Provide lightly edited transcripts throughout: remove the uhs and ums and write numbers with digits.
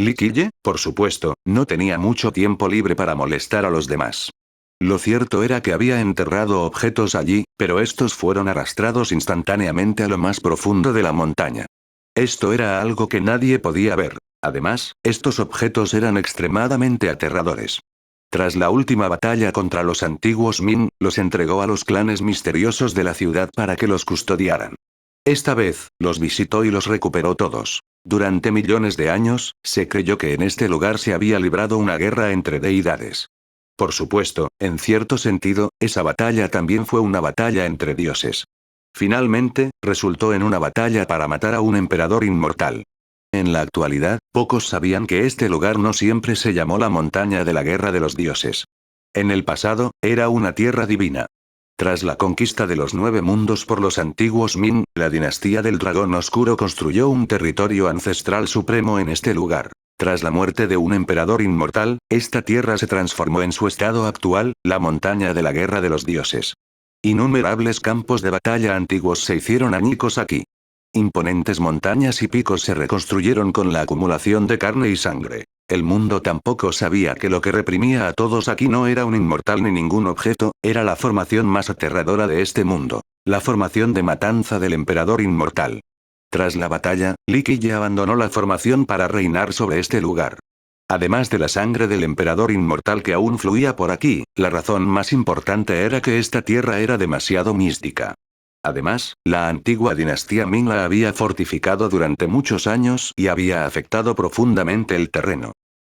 Li Qiye, por supuesto, no tenía mucho tiempo libre para molestar a los demás. Lo cierto era que había enterrado objetos allí, pero estos fueron arrastrados instantáneamente a lo más profundo de la montaña. Esto era algo que nadie podía ver. Además, estos objetos eran extremadamente aterradores. Tras la última batalla contra los antiguos Min, los entregó a los clanes misteriosos de la ciudad para que los custodiaran. Esta vez, los visitó y los recuperó todos. Durante millones de años, se creyó que en este lugar se había librado una guerra entre deidades. Por supuesto, en cierto sentido, esa batalla también fue una batalla entre dioses. Finalmente, resultó en una batalla para matar a un emperador inmortal. En la actualidad, pocos sabían que este lugar no siempre se llamó la montaña de la guerra de los dioses. En el pasado, era una tierra divina. Tras la conquista de los 9 mundos por los antiguos Min, la dinastía del dragón oscuro construyó un territorio ancestral supremo en este lugar. Tras la muerte de un emperador inmortal, esta tierra se transformó en su estado actual, la montaña de la guerra de los dioses. Innumerables campos de batalla antiguos se hicieron añicos aquí. Imponentes montañas y picos se reconstruyeron con la acumulación de carne y sangre. El mundo tampoco sabía que lo que reprimía a todos aquí no era un inmortal ni ningún objeto, era la formación más aterradora de este mundo. La formación de matanza del emperador inmortal. Tras la batalla, Li Qiye abandonó la formación para reinar sobre este lugar. Además de la sangre del emperador inmortal que aún fluía por aquí, la razón más importante era que esta tierra era demasiado mística. Además, la antigua dinastía Ming la había fortificado durante muchos años y había afectado profundamente el terreno.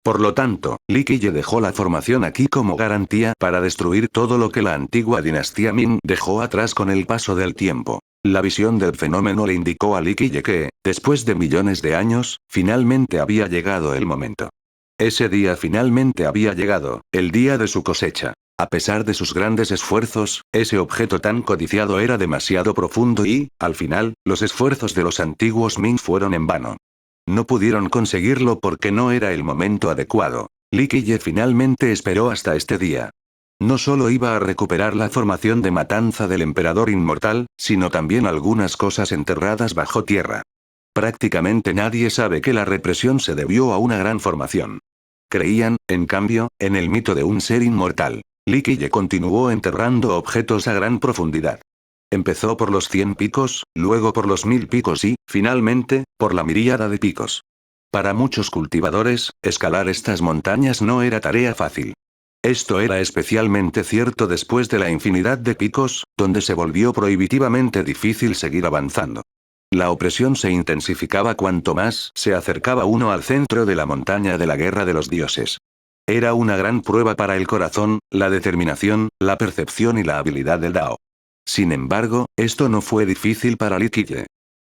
Por lo tanto, Li Qiye dejó la formación aquí como garantía para destruir todo lo que la antigua dinastía Ming dejó atrás con el paso del tiempo. La visión del fenómeno le indicó a Li Qiye que, después de millones de años, finalmente había llegado el momento. Ese día finalmente había llegado, el día de su cosecha. A pesar de sus grandes esfuerzos, ese objeto tan codiciado era demasiado profundo y, al final, los esfuerzos de los antiguos Ming fueron en vano. No pudieron conseguirlo porque no era el momento adecuado. Li Qiye finalmente esperó hasta este día. No solo iba a recuperar la formación de matanza del emperador inmortal, sino también algunas cosas enterradas bajo tierra. Prácticamente nadie sabe que la represión se debió a una gran formación. Creían, en cambio, en el mito de un ser inmortal. Li Qiye continuó enterrando objetos a gran profundidad. Empezó por los 100 picos, luego por los 1000 picos y, finalmente, por la miríada de picos. Para muchos cultivadores, escalar estas montañas no era tarea fácil. Esto era especialmente cierto después de la infinidad de picos, donde se volvió prohibitivamente difícil seguir avanzando. La opresión se intensificaba cuanto más se acercaba uno al centro de la montaña de la guerra de los dioses. Era una gran prueba para el corazón, la determinación, la percepción y la habilidad del Dao. Sin embargo, esto no fue difícil para Li Qiye.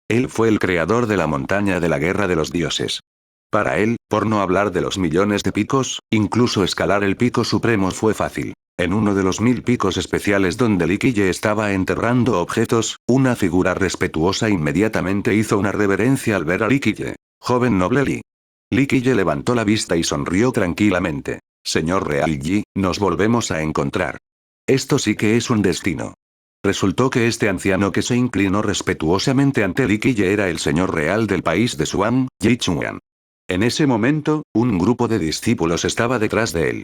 Él fue el creador de la montaña de la guerra de los dioses. Para él, por no hablar de los millones de picos, incluso escalar el pico supremo fue fácil. En uno de los 1000 picos especiales donde Li Qiye estaba enterrando objetos, una figura respetuosa inmediatamente hizo una reverencia al ver a Li Qiye. Joven noble Li. Li Qiye levantó la vista y sonrió tranquilamente. Señor Real Yi, nos volvemos a encontrar. Esto sí que es un destino. Resultó que este anciano que se inclinó respetuosamente ante Li Qiye era el señor real del país de Xuan, Yi Chuan. En ese momento, un grupo de discípulos estaba detrás de él.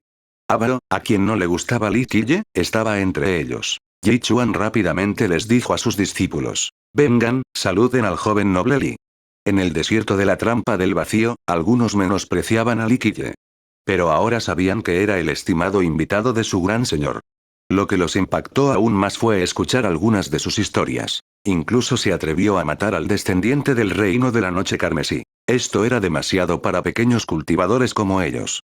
Ávaro, a quien no le gustaba Li Qiye, estaba entre ellos. Yi Chuan rápidamente les dijo a sus discípulos: vengan, saluden al joven noble Li. En el desierto de la trampa del vacío, algunos menospreciaban a Li Qiye. Pero ahora sabían que era el estimado invitado de su gran señor. Lo que los impactó aún más fue escuchar algunas de sus historias. Incluso se atrevió a matar al descendiente del reino de la noche carmesí. Esto era demasiado para pequeños cultivadores como ellos.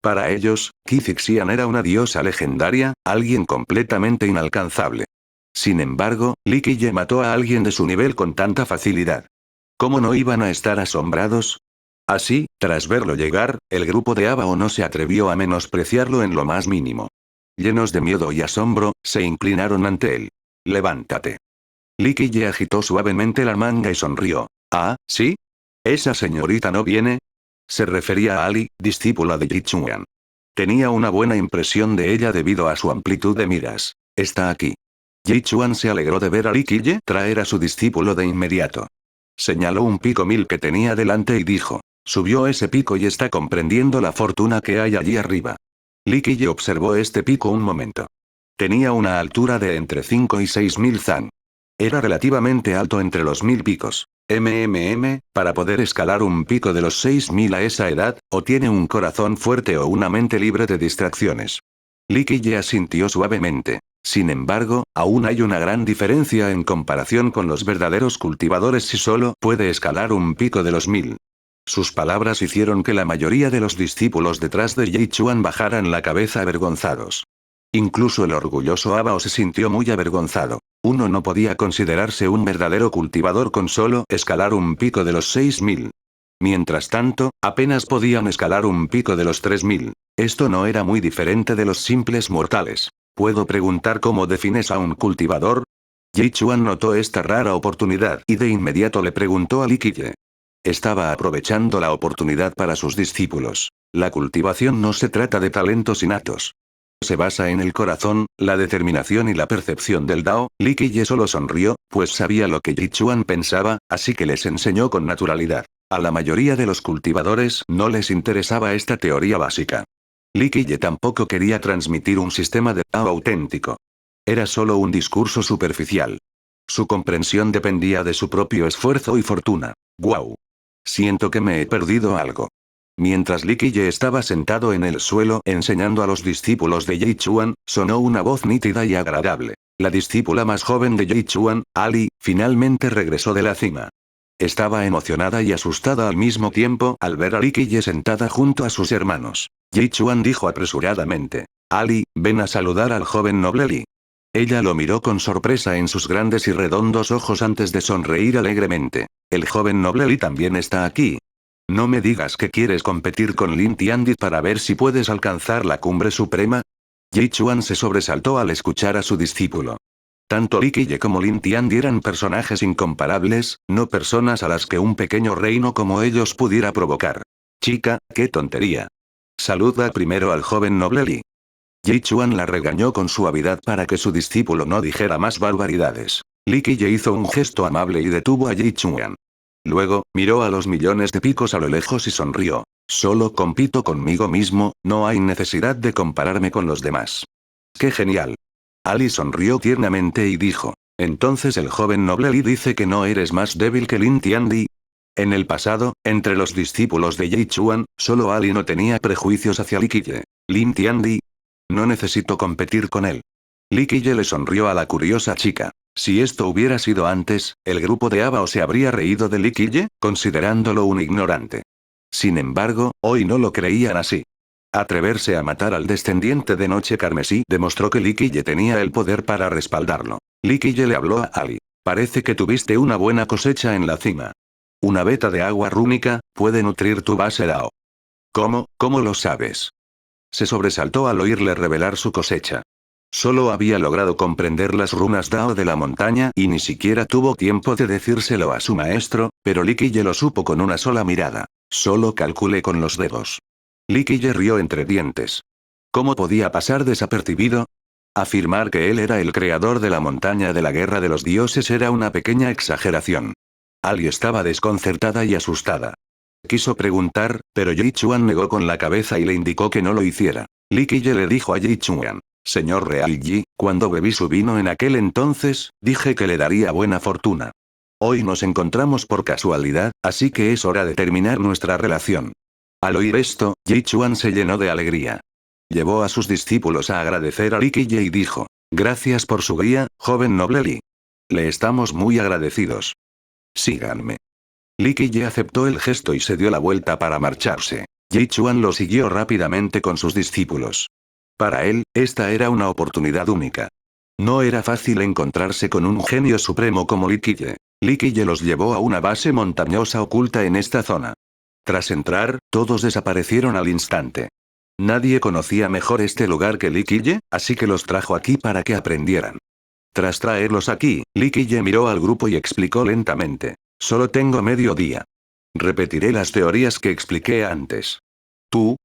Para ellos, Qi Zixian era una diosa legendaria, alguien completamente inalcanzable. Sin embargo, Li Qiye mató a alguien de su nivel con tanta facilidad. ¿Cómo no iban a estar asombrados? Así, tras verlo llegar, el grupo de Abao no se atrevió a menospreciarlo en lo más mínimo. Llenos de miedo y asombro, se inclinaron ante él. Levántate. Li Qiye agitó suavemente la manga y sonrió. Ah, ¿sí? ¿Esa señorita no viene? Se refería a Ali, discípula de Yi Chuan. Tenía una buena impresión de ella debido a su amplitud de miras. Está aquí. Yi Chuan se alegró de ver a Li Qiye traer a su discípulo de inmediato. Señaló un pico 1000 que tenía delante y dijo: Subió ese pico y está comprendiendo la fortuna que hay allí arriba. Li Qiye observó este pico un momento. Tenía una altura de entre 5 y 6.000 zan. Era relativamente alto entre los 1000 picos. Para poder escalar un pico de los 6000 a esa edad, o tiene un corazón fuerte o una mente libre de distracciones. Li Qiye asintió suavemente. Sin embargo, aún hay una gran diferencia en comparación con los verdaderos cultivadores si solo puede escalar un pico de los 1000. Sus palabras hicieron que la mayoría de los discípulos detrás de Yi Chuan bajaran la cabeza avergonzados. Incluso el orgulloso Abao se sintió muy avergonzado. Uno no podía considerarse un verdadero cultivador con solo escalar un pico de los 6000. Mientras tanto, apenas podían escalar un pico de los 3000. Esto no era muy diferente de los simples mortales. ¿Puedo preguntar cómo defines a un cultivador? Yi Chuan notó esta rara oportunidad y de inmediato le preguntó a Li Qiye. Estaba aprovechando la oportunidad para sus discípulos. La cultivación no se trata de talentos innatos. Se basa en el corazón, la determinación y la percepción del Dao. Li Qiye solo sonrió, pues sabía lo que Yi Chuan pensaba, así que les enseñó con naturalidad. A la mayoría de los cultivadores no les interesaba esta teoría básica. Li Qiye tampoco quería transmitir un sistema de Dao auténtico. Era solo un discurso superficial. Su comprensión dependía de su propio esfuerzo y fortuna. ¡Guau! Siento que me he perdido algo. Mientras Li Qiye estaba sentado en el suelo enseñando a los discípulos de Yi Chuan, sonó una voz nítida y agradable. La discípula más joven de Yi Chuan, Ali, finalmente regresó de la cima. Estaba emocionada y asustada al mismo tiempo al ver a Li Qiye sentada junto a sus hermanos. Yi Chuan dijo apresuradamente. Ali, ven a saludar al joven noble Li. Ella lo miró con sorpresa en sus grandes y redondos ojos antes de sonreír alegremente. El joven noble Li también está aquí. No me digas que quieres competir con Lin Tiandi para ver si puedes alcanzar la cumbre suprema. Yi Chuan se sobresaltó al escuchar a su discípulo. Tanto Li Qiye como Lin Tiandi eran personajes incomparables, no personas a las que un pequeño reino como ellos pudiera provocar. Chica, qué tontería. Saluda primero al joven noble Li. Yi Chuan la regañó con suavidad para que su discípulo no dijera más barbaridades. Li Qiye hizo un gesto amable y detuvo a Yi Chuan. Luego, miró a los millones de picos a lo lejos y sonrió. Solo compito conmigo mismo, no hay necesidad de compararme con los demás. ¡Qué genial! Ali sonrió tiernamente y dijo. Entonces el joven noble Li dice que no eres más débil que Lin Tiandi. En el pasado, entre los discípulos de Yi Chuan, solo Ali no tenía prejuicios hacia Li Qiye. Lin Tiandi. No necesito competir con él. Li Qiye le sonrió a la curiosa chica. Si esto hubiera sido antes, el grupo de Abao se habría reído de Li Qiye, considerándolo un ignorante. Sin embargo, hoy no lo creían así. Atreverse a matar al descendiente de Noche Carmesí demostró que Li Qiye tenía el poder para respaldarlo. Li Qiye le habló a Ali. Parece que tuviste una buena cosecha en la cima. Una veta de agua rúnica puede nutrir tu base Dao. ¿Cómo? ¿Cómo lo sabes? Se sobresaltó al oírle revelar su cosecha. Solo había logrado comprender las runas Dao de la montaña y ni siquiera tuvo tiempo de decírselo a su maestro, pero Li Qiye lo supo con una sola mirada. Solo calculé con los dedos. Li Qiye rió entre dientes. ¿Cómo podía pasar desapercibido? Afirmar que él era el creador de la montaña de la guerra de los dioses era una pequeña exageración. Ali estaba desconcertada y asustada. Quiso preguntar, pero Yi Chuan negó con la cabeza y le indicó que no lo hiciera. Li Qiye le dijo a Yi Chuan. Señor Real Yi, cuando bebí su vino en aquel entonces, dije que le daría buena fortuna. Hoy nos encontramos por casualidad, así que es hora de terminar nuestra relación. Al oír esto, Yi Chuan se llenó de alegría. Llevó a sus discípulos a agradecer a Li Qiye y dijo. Gracias por su guía, joven noble Li. Le estamos muy agradecidos. Síganme. Li Qiye aceptó el gesto y se dio la vuelta para marcharse. Yi Chuan lo siguió rápidamente con sus discípulos. Para él, esta era una oportunidad única. No era fácil encontrarse con un genio supremo como Li Qiye. Li Qiye los llevó a una base montañosa oculta en esta zona. Tras entrar, todos desaparecieron al instante. Nadie conocía mejor este lugar que Li Qiye, así que los trajo aquí para que aprendieran. Tras traerlos aquí, Li Qiye miró al grupo y explicó lentamente. Solo tengo medio día. Repetiré las teorías que expliqué antes. Tú.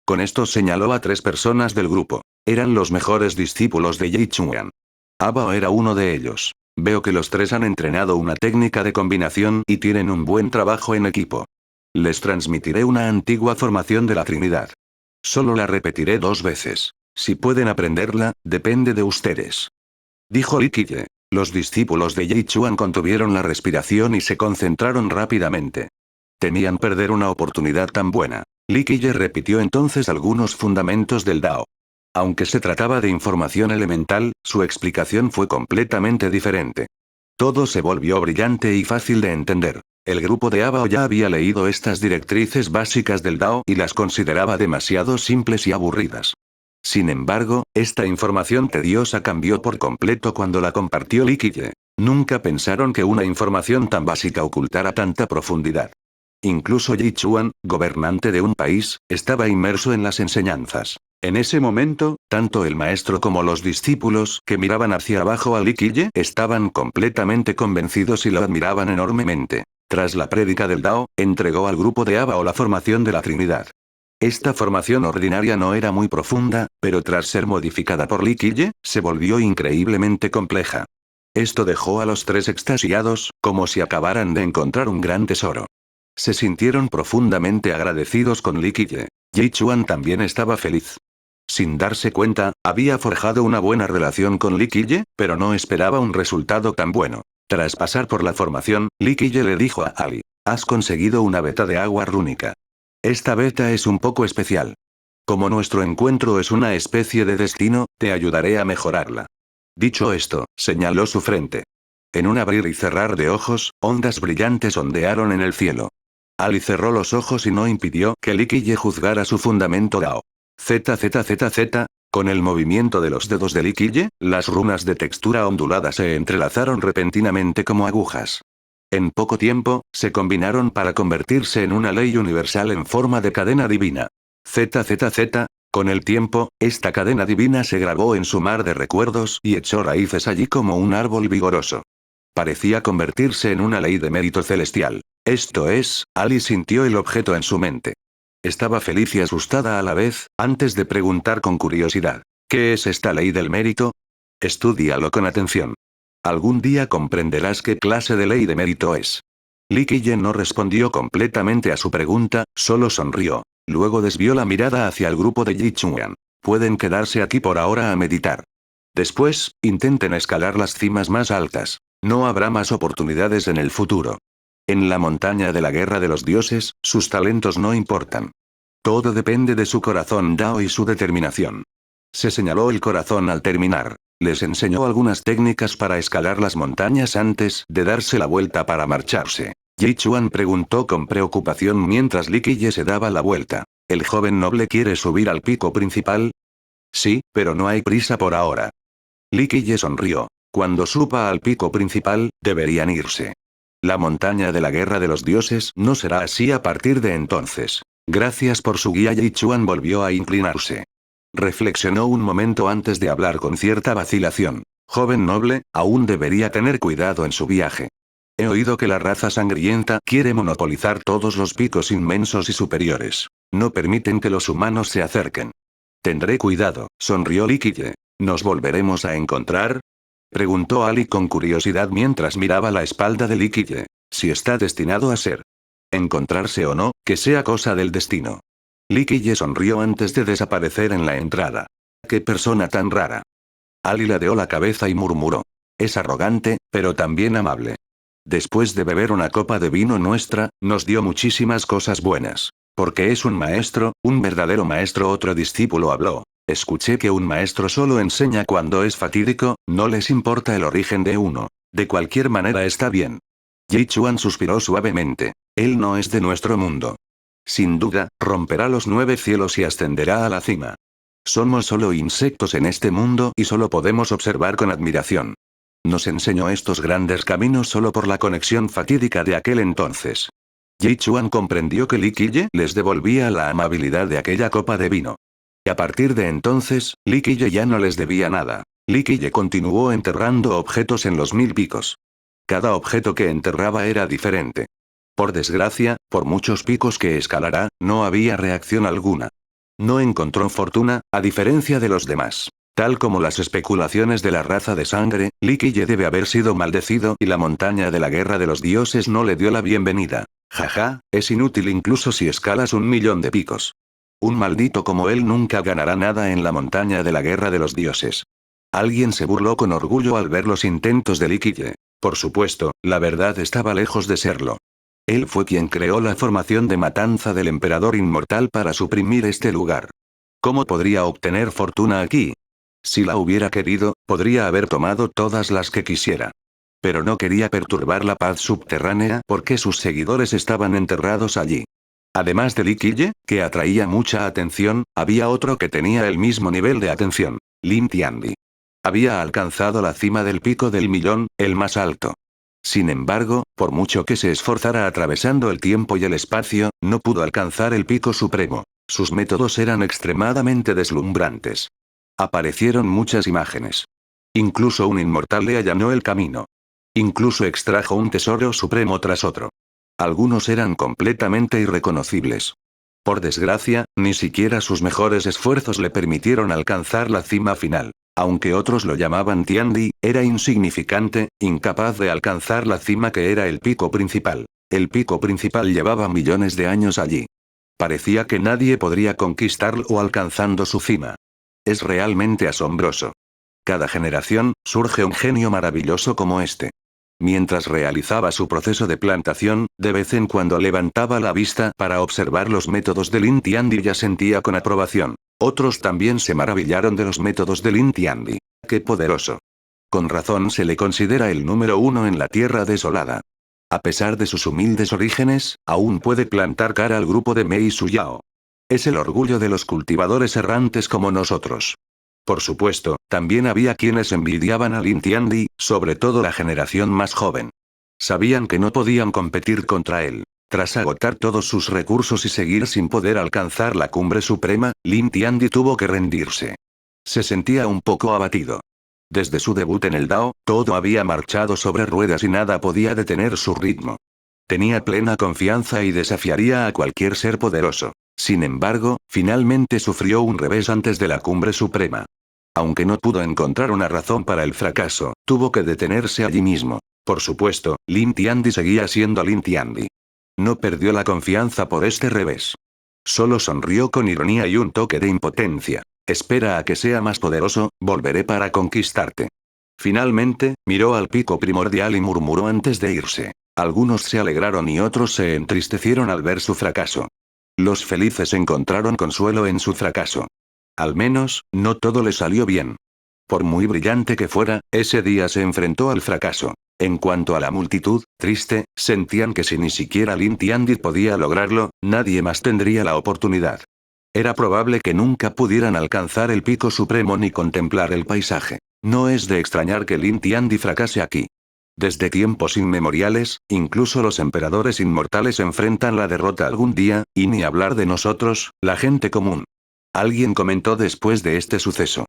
Con esto señaló a 3 personas del grupo. Eran los mejores discípulos de Yi Chuan. Abao era uno de ellos. Veo que los 3 han entrenado una técnica de combinación y tienen un buen trabajo en equipo. Les transmitiré una antigua formación de la Trinidad. Solo la repetiré 2 veces. Si pueden aprenderla, depende de ustedes. Dijo Li Qiye. Los discípulos de Yi Chuan contuvieron la respiración y se concentraron rápidamente. Temían perder una oportunidad tan buena. Li Qiye repitió entonces algunos fundamentos del Dao. Aunque se trataba de información elemental, su explicación fue completamente diferente. Todo se volvió brillante y fácil de entender. El grupo de Abao ya había leído estas directrices básicas del Dao y las consideraba demasiado simples y aburridas. Sin embargo, esta información tediosa cambió por completo cuando la compartió Li Qiye. Nunca pensaron que una información tan básica ocultara tanta profundidad. Incluso Yi Chuan, gobernante de un país, estaba inmerso en las enseñanzas. En ese momento, tanto el maestro como los discípulos que miraban hacia abajo a Li Qiye estaban completamente convencidos y lo admiraban enormemente. Tras la prédica del Dao, entregó al grupo de Abao la formación de la Trinidad. Esta formación ordinaria no era muy profunda, pero tras ser modificada por Li Qiye, se volvió increíblemente compleja. Esto dejó a los 3 extasiados, como si acabaran de encontrar un gran tesoro. Se sintieron profundamente agradecidos con Li Qiye. Yi Chuan también estaba feliz. Sin darse cuenta, había forjado una buena relación con Li Qiye, pero no esperaba un resultado tan bueno. Tras pasar por la formación, Li Qiye le dijo a Ali: has conseguido una veta de agua rúnica. Esta veta es un poco especial. Como nuestro encuentro es una especie de destino, te ayudaré a mejorarla. Dicho esto, señaló su frente. En un abrir y cerrar de ojos, ondas brillantes ondearon en el cielo. Ali cerró los ojos y no impidió que Li Qiye juzgara su fundamento Dao. ZZZZ, con el movimiento de los dedos de Li Qiye, las runas de textura ondulada se entrelazaron repentinamente como agujas. En poco tiempo, se combinaron para convertirse en una ley universal en forma de cadena divina. ZZZ, con el tiempo, esta cadena divina se grabó en su mar de recuerdos y echó raíces allí como un árbol vigoroso. Parecía convertirse en una ley de mérito celestial. Esto es, Ali sintió el objeto en su mente. Estaba feliz y asustada a la vez, antes de preguntar con curiosidad: ¿qué es esta ley del mérito? Estúdialo con atención. Algún día comprenderás qué clase de ley de mérito es. Li Qiye no respondió completamente a su pregunta, solo sonrió. Luego desvió la mirada hacia el grupo de Yi Chuan. Pueden quedarse aquí por ahora a meditar. Después, intenten escalar las cimas más altas. No habrá más oportunidades en el futuro. En la montaña de la guerra de los dioses, sus talentos no importan. Todo depende de su corazón Dao y su determinación. Se señaló el corazón al terminar. Les enseñó algunas técnicas para escalar las montañas antes de darse la vuelta para marcharse. Yi Chuan preguntó con preocupación mientras Li Qiye se daba la vuelta. ¿El joven noble quiere subir al pico principal? Sí, pero no hay prisa por ahora. Li Qiye sonrió. Cuando suba al pico principal, deberían irse. La montaña de la guerra de los dioses no será así a partir de entonces. Gracias por su guía. Yi Chuan volvió a inclinarse. Reflexionó un momento antes de hablar con cierta vacilación. Joven noble, aún debería tener cuidado en su viaje. He oído que la raza sangrienta quiere monopolizar todos los picos inmensos y superiores. No permiten que los humanos se acerquen. Tendré cuidado, sonrió Li Qiye. ¿Nos volveremos a encontrar? Preguntó Ali con curiosidad mientras miraba la espalda de Li Qiye. Si está destinado a ser. Encontrarse o no, que sea cosa del destino. Li Qiye sonrió antes de desaparecer en la entrada. ¡Qué persona tan rara! Ali ladeó la cabeza y murmuró. Es arrogante, pero también amable. Después de beber una copa de vino nuestra, nos dio muchísimas cosas buenas. Porque es un maestro, un verdadero maestro. Otro discípulo habló. Escuché que un maestro solo enseña cuando es fatídico, no les importa el origen de uno. De cualquier manera está bien. Yi Chuan suspiró suavemente. Él no es de nuestro mundo. Sin duda, romperá los 9 cielos y ascenderá a la cima. Somos solo insectos en este mundo y solo podemos observar con admiración. Nos enseñó estos grandes caminos solo por la conexión fatídica de aquel entonces. Yi Chuan comprendió que Li Qiye les devolvía la amabilidad de aquella copa de vino. Y a partir de entonces, Li Qiye ya no les debía nada. Li Qiye continuó enterrando objetos en los 1000 picos. Cada objeto que enterraba era diferente. Por desgracia, por muchos picos que escalará, no había reacción alguna. No encontró fortuna, a diferencia de los demás. Tal como las especulaciones de la raza de sangre, Li Qiye debe haber sido maldecido y la montaña de la guerra de los dioses no le dio la bienvenida. Jaja, es inútil incluso si escalas 1.000.000 de picos. Un maldito como él nunca ganará nada en la montaña de la guerra de los dioses. Alguien se burló con orgullo al ver los intentos de Li Qiye. Por supuesto, la verdad estaba lejos de serlo. Él fue quien creó la formación de matanza del emperador inmortal para suprimir este lugar. ¿Cómo podría obtener fortuna aquí? Si la hubiera querido, podría haber tomado todas las que quisiera. Pero no quería perturbar la paz subterránea porque sus seguidores estaban enterrados allí. Además de Li Qiye, que atraía mucha atención, había otro que tenía el mismo nivel de atención. Lin Tiandi. Había alcanzado la cima del pico del millón, el más alto. Sin embargo, por mucho que se esforzara atravesando el tiempo y el espacio, no pudo alcanzar el pico supremo. Sus métodos eran extremadamente deslumbrantes. Aparecieron muchas imágenes. Incluso un inmortal le allanó el camino. Incluso extrajo un tesoro supremo tras otro. Algunos eran completamente irreconocibles. Por desgracia, ni siquiera sus mejores esfuerzos le permitieron alcanzar la cima final. Aunque otros lo llamaban Tiandi, era insignificante, incapaz de alcanzar la cima que era el pico principal. El pico principal llevaba millones de años allí. Parecía que nadie podría conquistarlo alcanzando su cima. Es realmente asombroso. Cada generación, surge un genio maravilloso como este. Mientras realizaba su proceso de plantación, de vez en cuando levantaba la vista para observar los métodos de Lin Tiandi y ya sentía con aprobación. Otros también se maravillaron de los métodos de Lin Tiandi. ¡Qué poderoso! Con razón se le considera el número uno en la tierra desolada. A pesar de sus humildes orígenes, aún puede plantar cara al grupo de Mei Suyao. Es el orgullo de los cultivadores errantes como nosotros. Por supuesto, también había quienes envidiaban a Lin Tiandi, sobre todo la generación más joven. Sabían que no podían competir contra él. Tras agotar todos sus recursos y seguir sin poder alcanzar la cumbre suprema, Lin Tiandi tuvo que rendirse. Se sentía un poco abatido. Desde su debut en el Dao, todo había marchado sobre ruedas y nada podía detener su ritmo. Tenía plena confianza y desafiaría a cualquier ser poderoso. Sin embargo, finalmente sufrió un revés antes de la cumbre suprema. Aunque no pudo encontrar una razón para el fracaso, tuvo que detenerse allí mismo. Por supuesto, Lin Tiandi seguía siendo Lin Tiandi. No perdió la confianza por este revés. Solo sonrió con ironía y un toque de impotencia. Espera a que sea más poderoso, volveré para conquistarte. Finalmente, miró al pico primordial y murmuró antes de irse. Algunos se alegraron y otros se entristecieron al ver su fracaso. Los felices encontraron consuelo en su fracaso. Al menos, no todo le salió bien. Por muy brillante que fuera, ese día se enfrentó al fracaso. En cuanto a la multitud, triste, sentían que si ni siquiera Lin Tiandi podía lograrlo, nadie más tendría la oportunidad. Era probable que nunca pudieran alcanzar el pico supremo ni contemplar el paisaje. No es de extrañar que Lin Tiandi fracase aquí. Desde tiempos inmemoriales, incluso los emperadores inmortales enfrentan la derrota algún día, y ni hablar de nosotros, la gente común. Alguien comentó después de este suceso.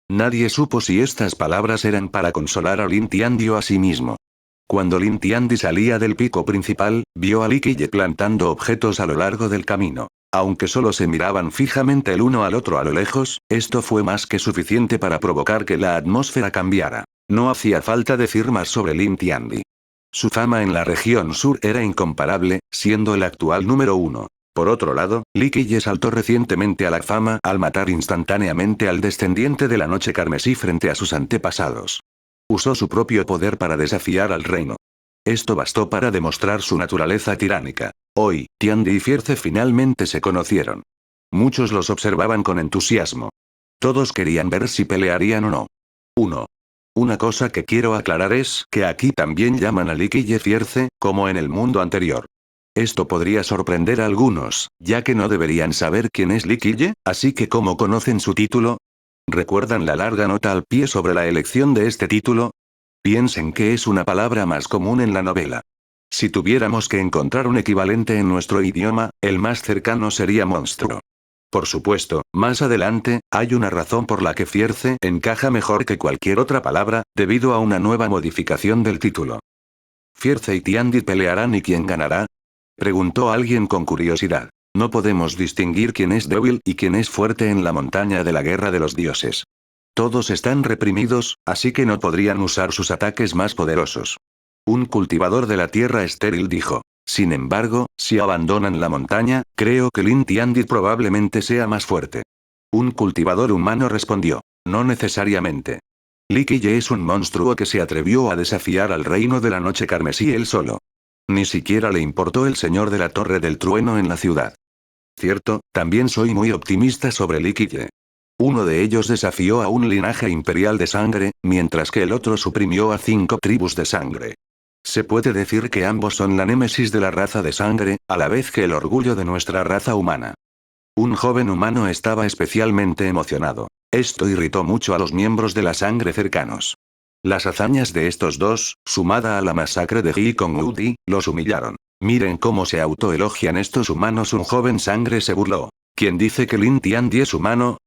Nadie supo si estas palabras eran para consolar a Lin Tiandi o a sí mismo. Cuando Lin Tiandi salía del pico principal, vio a Li Qiye plantando objetos a lo largo del camino. Aunque solo se miraban fijamente el uno al otro a lo lejos, esto fue más que suficiente para provocar que la atmósfera cambiara. No hacía falta decir más sobre Lin Tiandi. Su fama en la región sur era incomparable, siendo el actual número uno. Por otro lado, Li Qiye saltó recientemente a la fama al matar instantáneamente al descendiente de la noche carmesí frente a sus antepasados. Usó su propio poder para desafiar al reino. Esto bastó para demostrar su naturaleza tiránica. Hoy, Tiandi y Fierce finalmente se conocieron. Muchos los observaban con entusiasmo. Todos querían ver si pelearían o no. 1. Una cosa que quiero aclarar es que aquí también llaman a Li Qiye Fierce, como en el mundo anterior. Esto podría sorprender a algunos, ya que no deberían saber quién es Li Qiye, así que ¿cómo conocen su título? ¿Recuerdan la larga nota al pie sobre la elección de este título? Piensen que es una palabra más común en la novela. Si tuviéramos que encontrar un equivalente en nuestro idioma, el más cercano sería monstruo. Por supuesto, más adelante, hay una razón por la que Fierce encaja mejor que cualquier otra palabra, debido a una nueva modificación del título. ¿Fierce y Tiandi pelearán y quién ganará? Preguntó alguien con curiosidad. No podemos distinguir quién es débil y quién es fuerte en la montaña de la guerra de los dioses. Todos están reprimidos, así que no podrían usar sus ataques más poderosos. Un cultivador de la tierra estéril dijo. Sin embargo, si abandonan la montaña, creo que Lin Tiandi probablemente sea más fuerte. Un cultivador humano respondió. No necesariamente. Li Qiye es un monstruo que se atrevió a desafiar al reino de la noche carmesí él solo. Ni siquiera le importó el señor de la Torre del Trueno en la ciudad. Cierto, también soy muy optimista sobre Li Qiye. Uno de ellos desafió a un linaje imperial de sangre, mientras que el otro suprimió a 5 tribus de sangre. Se puede decir que ambos son la némesis de la raza de sangre, a la vez que el orgullo de nuestra raza humana. Un joven humano estaba especialmente emocionado. Esto irritó mucho a los miembros de la sangre cercanos. Las hazañas de estos dos, sumada a la masacre de Ji con Udi, los humillaron. Miren cómo se autoelogian estos humanos. Un joven sangre se burló. ¿Quién dice que Lin Tiandi es humano?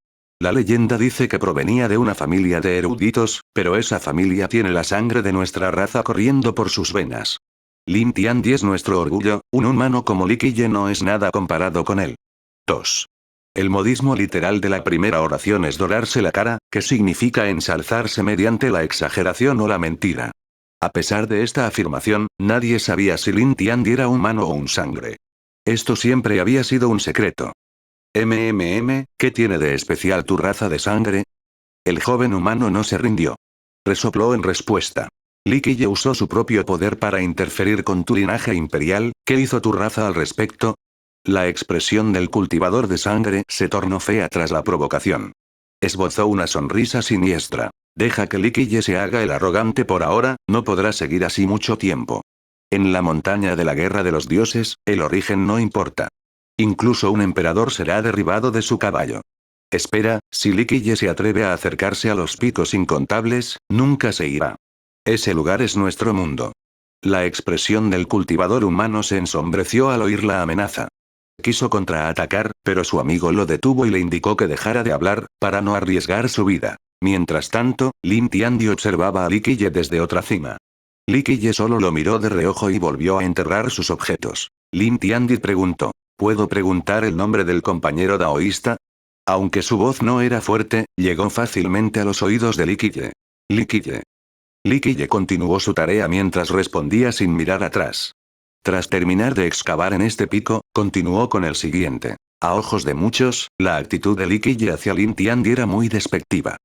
La leyenda dice que provenía de una familia de eruditos, pero esa familia tiene la sangre de nuestra raza corriendo por sus venas. Lin Tiandi es nuestro orgullo, un humano como Li Qiye no es nada comparado con él. 2. El modismo literal de la primera oración es dorarse la cara, que significa ensalzarse mediante la exageración o la mentira. A pesar de esta afirmación, nadie sabía si Lin Tiandi era humano o un sangre. Esto siempre había sido un secreto. ¿Qué tiene de especial tu raza de sangre? El joven humano no se rindió. Resopló en respuesta. Li Qiye usó su propio poder para interferir con tu linaje imperial. ¿Qué hizo tu raza al respecto? La expresión del cultivador de sangre se tornó fea tras la provocación. Esbozó una sonrisa siniestra. Deja que Li Qiye se haga el arrogante por ahora, no podrá seguir así mucho tiempo. En la montaña de la guerra de los dioses, el origen no importa. Incluso un emperador será derribado de su caballo. Espera, si Li Qiye se atreve a acercarse a los picos incontables, nunca se irá. Ese lugar es nuestro mundo. La expresión del cultivador humano se ensombreció al oír la amenaza. Quiso contraatacar, pero su amigo lo detuvo y le indicó que dejara de hablar, para no arriesgar su vida. Mientras tanto, Lin Tiandi observaba a Li Qiye desde otra cima. Li Qiye solo lo miró de reojo y volvió a enterrar sus objetos. Lin Tiandi preguntó. ¿Puedo preguntar el nombre del compañero daoísta? Aunque su voz no era fuerte, llegó fácilmente a los oídos de Li Qiye. Li Qiye. Li Qiye continuó su tarea mientras respondía sin mirar atrás. Tras terminar de excavar en este pico, continuó con el siguiente. A ojos de muchos, la actitud de Li Qiye hacia Lin Tiandi era muy despectiva.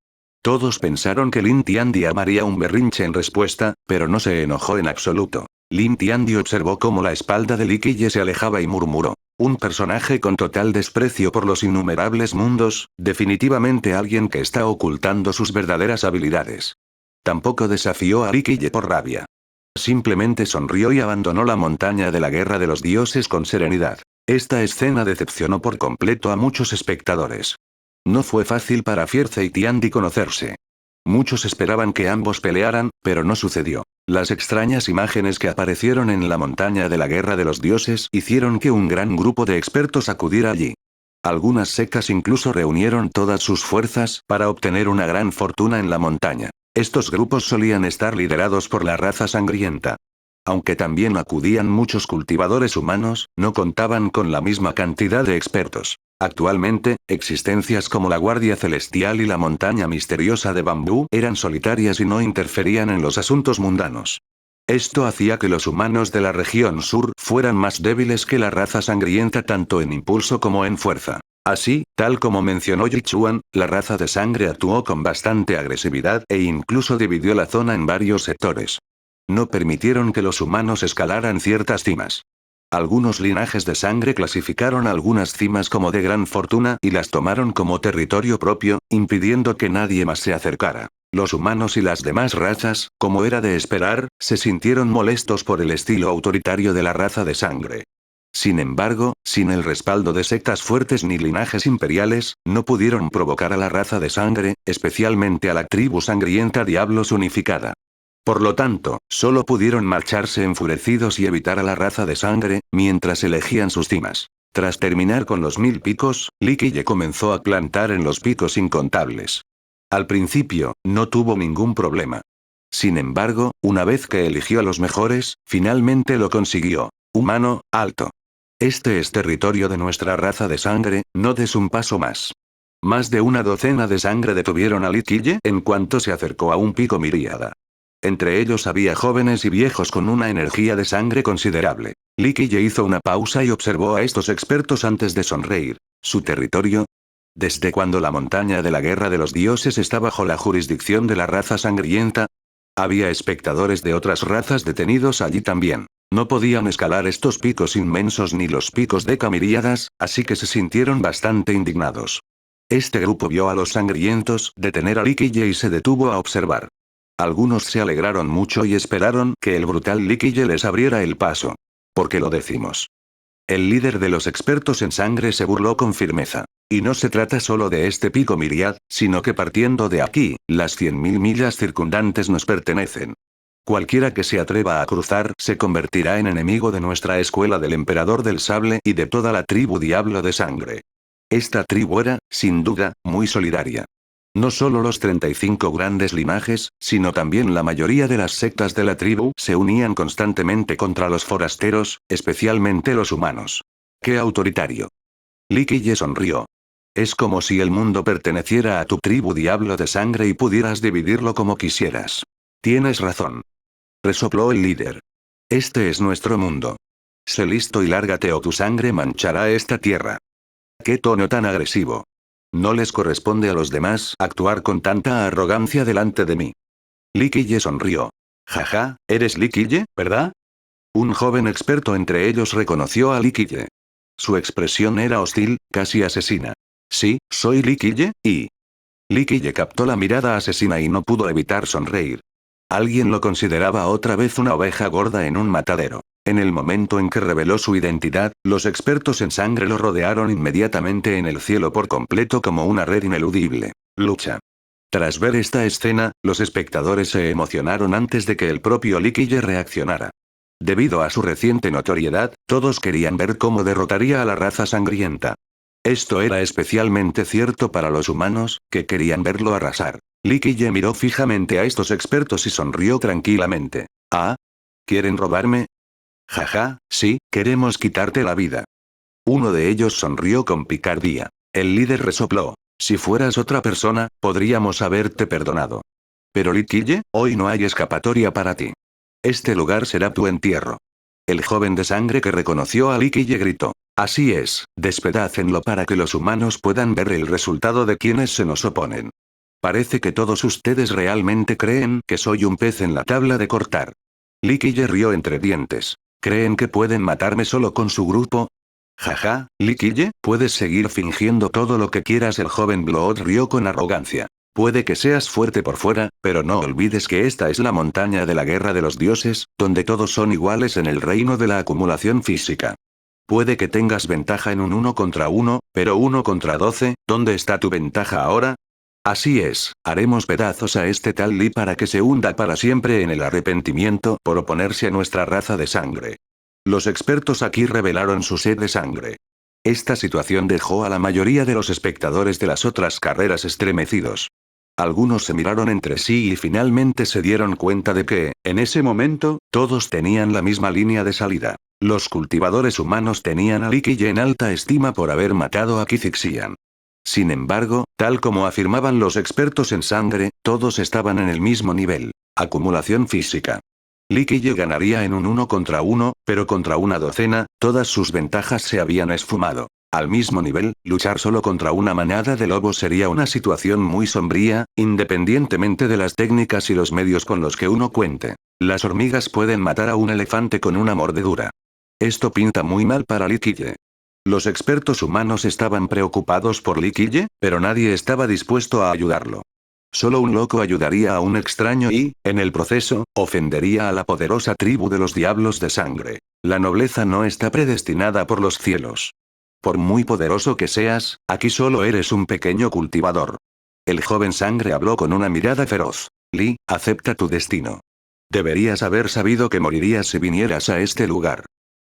Todos pensaron que Lin Tiandi armaría un berrinche en respuesta, pero no se enojó en absoluto. Lin Tiandi observó cómo la espalda de Li Qiye se alejaba y murmuró. Un personaje con total desprecio por los innumerables mundos, definitivamente alguien que está ocultando sus verdaderas habilidades. Tampoco desafió a Li Qiye por rabia. Simplemente sonrió y abandonó la montaña de la guerra de los dioses con serenidad. Esta escena decepcionó por completo a muchos espectadores. No fue fácil para Fierce y Tiandi conocerse. Muchos esperaban que ambos pelearan, pero no sucedió. Las extrañas imágenes que aparecieron en la montaña de la guerra de los dioses hicieron que un gran grupo de expertos acudiera allí. Algunas sectas incluso reunieron todas sus fuerzas para obtener una gran fortuna en la montaña. Estos grupos solían estar liderados por la raza sangrienta. Aunque también acudían muchos cultivadores humanos, no contaban con la misma cantidad de expertos. Actualmente, existencias como la Guardia Celestial y la Montaña Misteriosa de Bambú eran solitarias y no interferían en los asuntos mundanos. Esto hacía que los humanos de la región sur fueran más débiles que la raza sangrienta tanto en impulso como en fuerza. Así, tal como mencionó Yichuan, la raza de sangre actuó con bastante agresividad e incluso dividió la zona en varios sectores. No permitieron que los humanos escalaran ciertas cimas. Algunos linajes de sangre clasificaron algunas cimas como de gran fortuna y las tomaron como territorio propio, impidiendo que nadie más se acercara. Los humanos y las demás razas, como era de esperar, se sintieron molestos por el estilo autoritario de la raza de sangre. Sin embargo, sin el respaldo de sectas fuertes ni linajes imperiales, no pudieron provocar a la raza de sangre, especialmente a la tribu sangrienta Diablos Unificada. Por lo tanto, solo pudieron marcharse enfurecidos y evitar a la raza de sangre, mientras elegían sus cimas. Tras terminar con los 1000 picos, Li Qiye comenzó a plantar en los picos incontables. Al principio, no tuvo ningún problema. Sin embargo, una vez que eligió a los mejores, finalmente lo consiguió. Humano, alto. Este es territorio de nuestra raza de sangre, no des un paso más. Más de una docena de sangre detuvieron a Li Qiye en cuanto se acercó a un pico miríada. Entre ellos había jóvenes y viejos con una energía de sangre considerable. Li Qiye hizo una pausa y observó a estos expertos antes de sonreír. ¿Su territorio? ¿Desde cuando la montaña de la guerra de los dioses está bajo la jurisdicción de la raza sangrienta? Había espectadores de otras razas detenidos allí también. No podían escalar estos picos inmensos ni los picos decamiríadas, así que se sintieron bastante indignados. Este grupo vio a los sangrientos detener a Li Qiye y se detuvo a observar. Algunos se alegraron mucho y esperaron que el brutal Li Qiye les abriera el paso. ¿Por qué lo decimos? El líder de los expertos en sangre se burló con firmeza. Y no se trata solo de este pico Miriad, sino que partiendo de aquí, las 100.000 millas circundantes nos pertenecen. Cualquiera que se atreva a cruzar se convertirá en enemigo de nuestra escuela del Emperador del Sable y de toda la tribu Diablo de Sangre. Esta tribu era, sin duda, muy solidaria. No solo los 35 grandes linajes, sino también la mayoría de las sectas de la tribu se unían constantemente contra los forasteros, especialmente los humanos. ¡Qué autoritario! Li Qiye sonrió. Es como si el mundo perteneciera a tu tribu Diablo de Sangre y pudieras dividirlo como quisieras. Tienes razón. Resopló el líder. Este es nuestro mundo. Sé listo y lárgate o tu sangre manchará esta tierra. ¡Qué tono tan agresivo! No les corresponde a los demás actuar con tanta arrogancia delante de mí. Li Qiye sonrió. Jaja, eres Li Qiye, ¿verdad? Un joven experto entre ellos reconoció a Li Qiye. Su expresión era hostil, casi asesina. Sí, soy Li Qiye, y... Li Qiye captó la mirada asesina y no pudo evitar sonreír. Alguien lo consideraba otra vez una oveja gorda en un matadero. En el momento en que reveló su identidad, los expertos en sangre lo rodearon inmediatamente en el cielo por completo como una red ineludible. Lucha. Tras ver esta escena, los espectadores se emocionaron antes de que el propio Li Qiye reaccionara. Debido a su reciente notoriedad, todos querían ver cómo derrotaría a la raza sangrienta. Esto era especialmente cierto para los humanos, que querían verlo arrasar. Li Qiye miró fijamente a estos expertos y sonrió tranquilamente. ¿Ah? ¿Quieren robarme? Jaja, sí, queremos quitarte la vida. Uno de ellos sonrió con picardía. El líder resopló. Si fueras otra persona, podríamos haberte perdonado. Pero Li Qiye, hoy no hay escapatoria para ti. Este lugar será tu entierro. El joven de sangre que reconoció a Li Qiye gritó. Así es, despedácenlo para que los humanos puedan ver el resultado de quienes se nos oponen. Parece que todos ustedes realmente creen que soy un pez en la tabla de cortar. Li Qiye rió entre dientes. ¿Creen que pueden matarme solo con su grupo? Jaja, Li Qiye, puedes seguir fingiendo todo lo que quieras. El joven Blood rió con arrogancia. Puede que seas fuerte por fuera, pero no olvides que esta es la montaña de la guerra de los dioses, donde todos son iguales en el reino de la acumulación física. Puede que tengas ventaja en un 1 contra 1, pero 1 contra 12, ¿dónde está tu ventaja ahora? Así es, haremos pedazos a este tal Li para que se hunda para siempre en el arrepentimiento por oponerse a nuestra raza de sangre. Los expertos aquí revelaron su sed de sangre. Esta situación dejó a la mayoría de los espectadores de las otras carreras estremecidos. Algunos se miraron entre sí y finalmente se dieron cuenta de que, en ese momento, todos tenían la misma línea de salida. Los cultivadores humanos tenían a Li Qiye en alta estima por haber matado a Qizixian. Sin embargo, tal como afirmaban los expertos en sangre, todos estaban en el mismo nivel. Acumulación física. Li Qiye ganaría en un 1 contra 1, pero contra una docena, todas sus ventajas se habían esfumado. Al mismo nivel, luchar solo contra una manada de lobos sería una situación muy sombría, independientemente de las técnicas y los medios con los que uno cuente. Las hormigas pueden matar a un elefante con una mordedura. Esto pinta muy mal para Li Qiye. Los expertos humanos estaban preocupados por Li Qiye, pero nadie estaba dispuesto a ayudarlo. Solo un loco ayudaría a un extraño y, en el proceso, ofendería a la poderosa tribu de los diablos de sangre. La nobleza no está predestinada por los cielos. Por muy poderoso que seas, aquí solo eres un pequeño cultivador. El joven sangre habló con una mirada feroz. Li, acepta tu destino. Deberías haber sabido que morirías si vinieras a este lugar.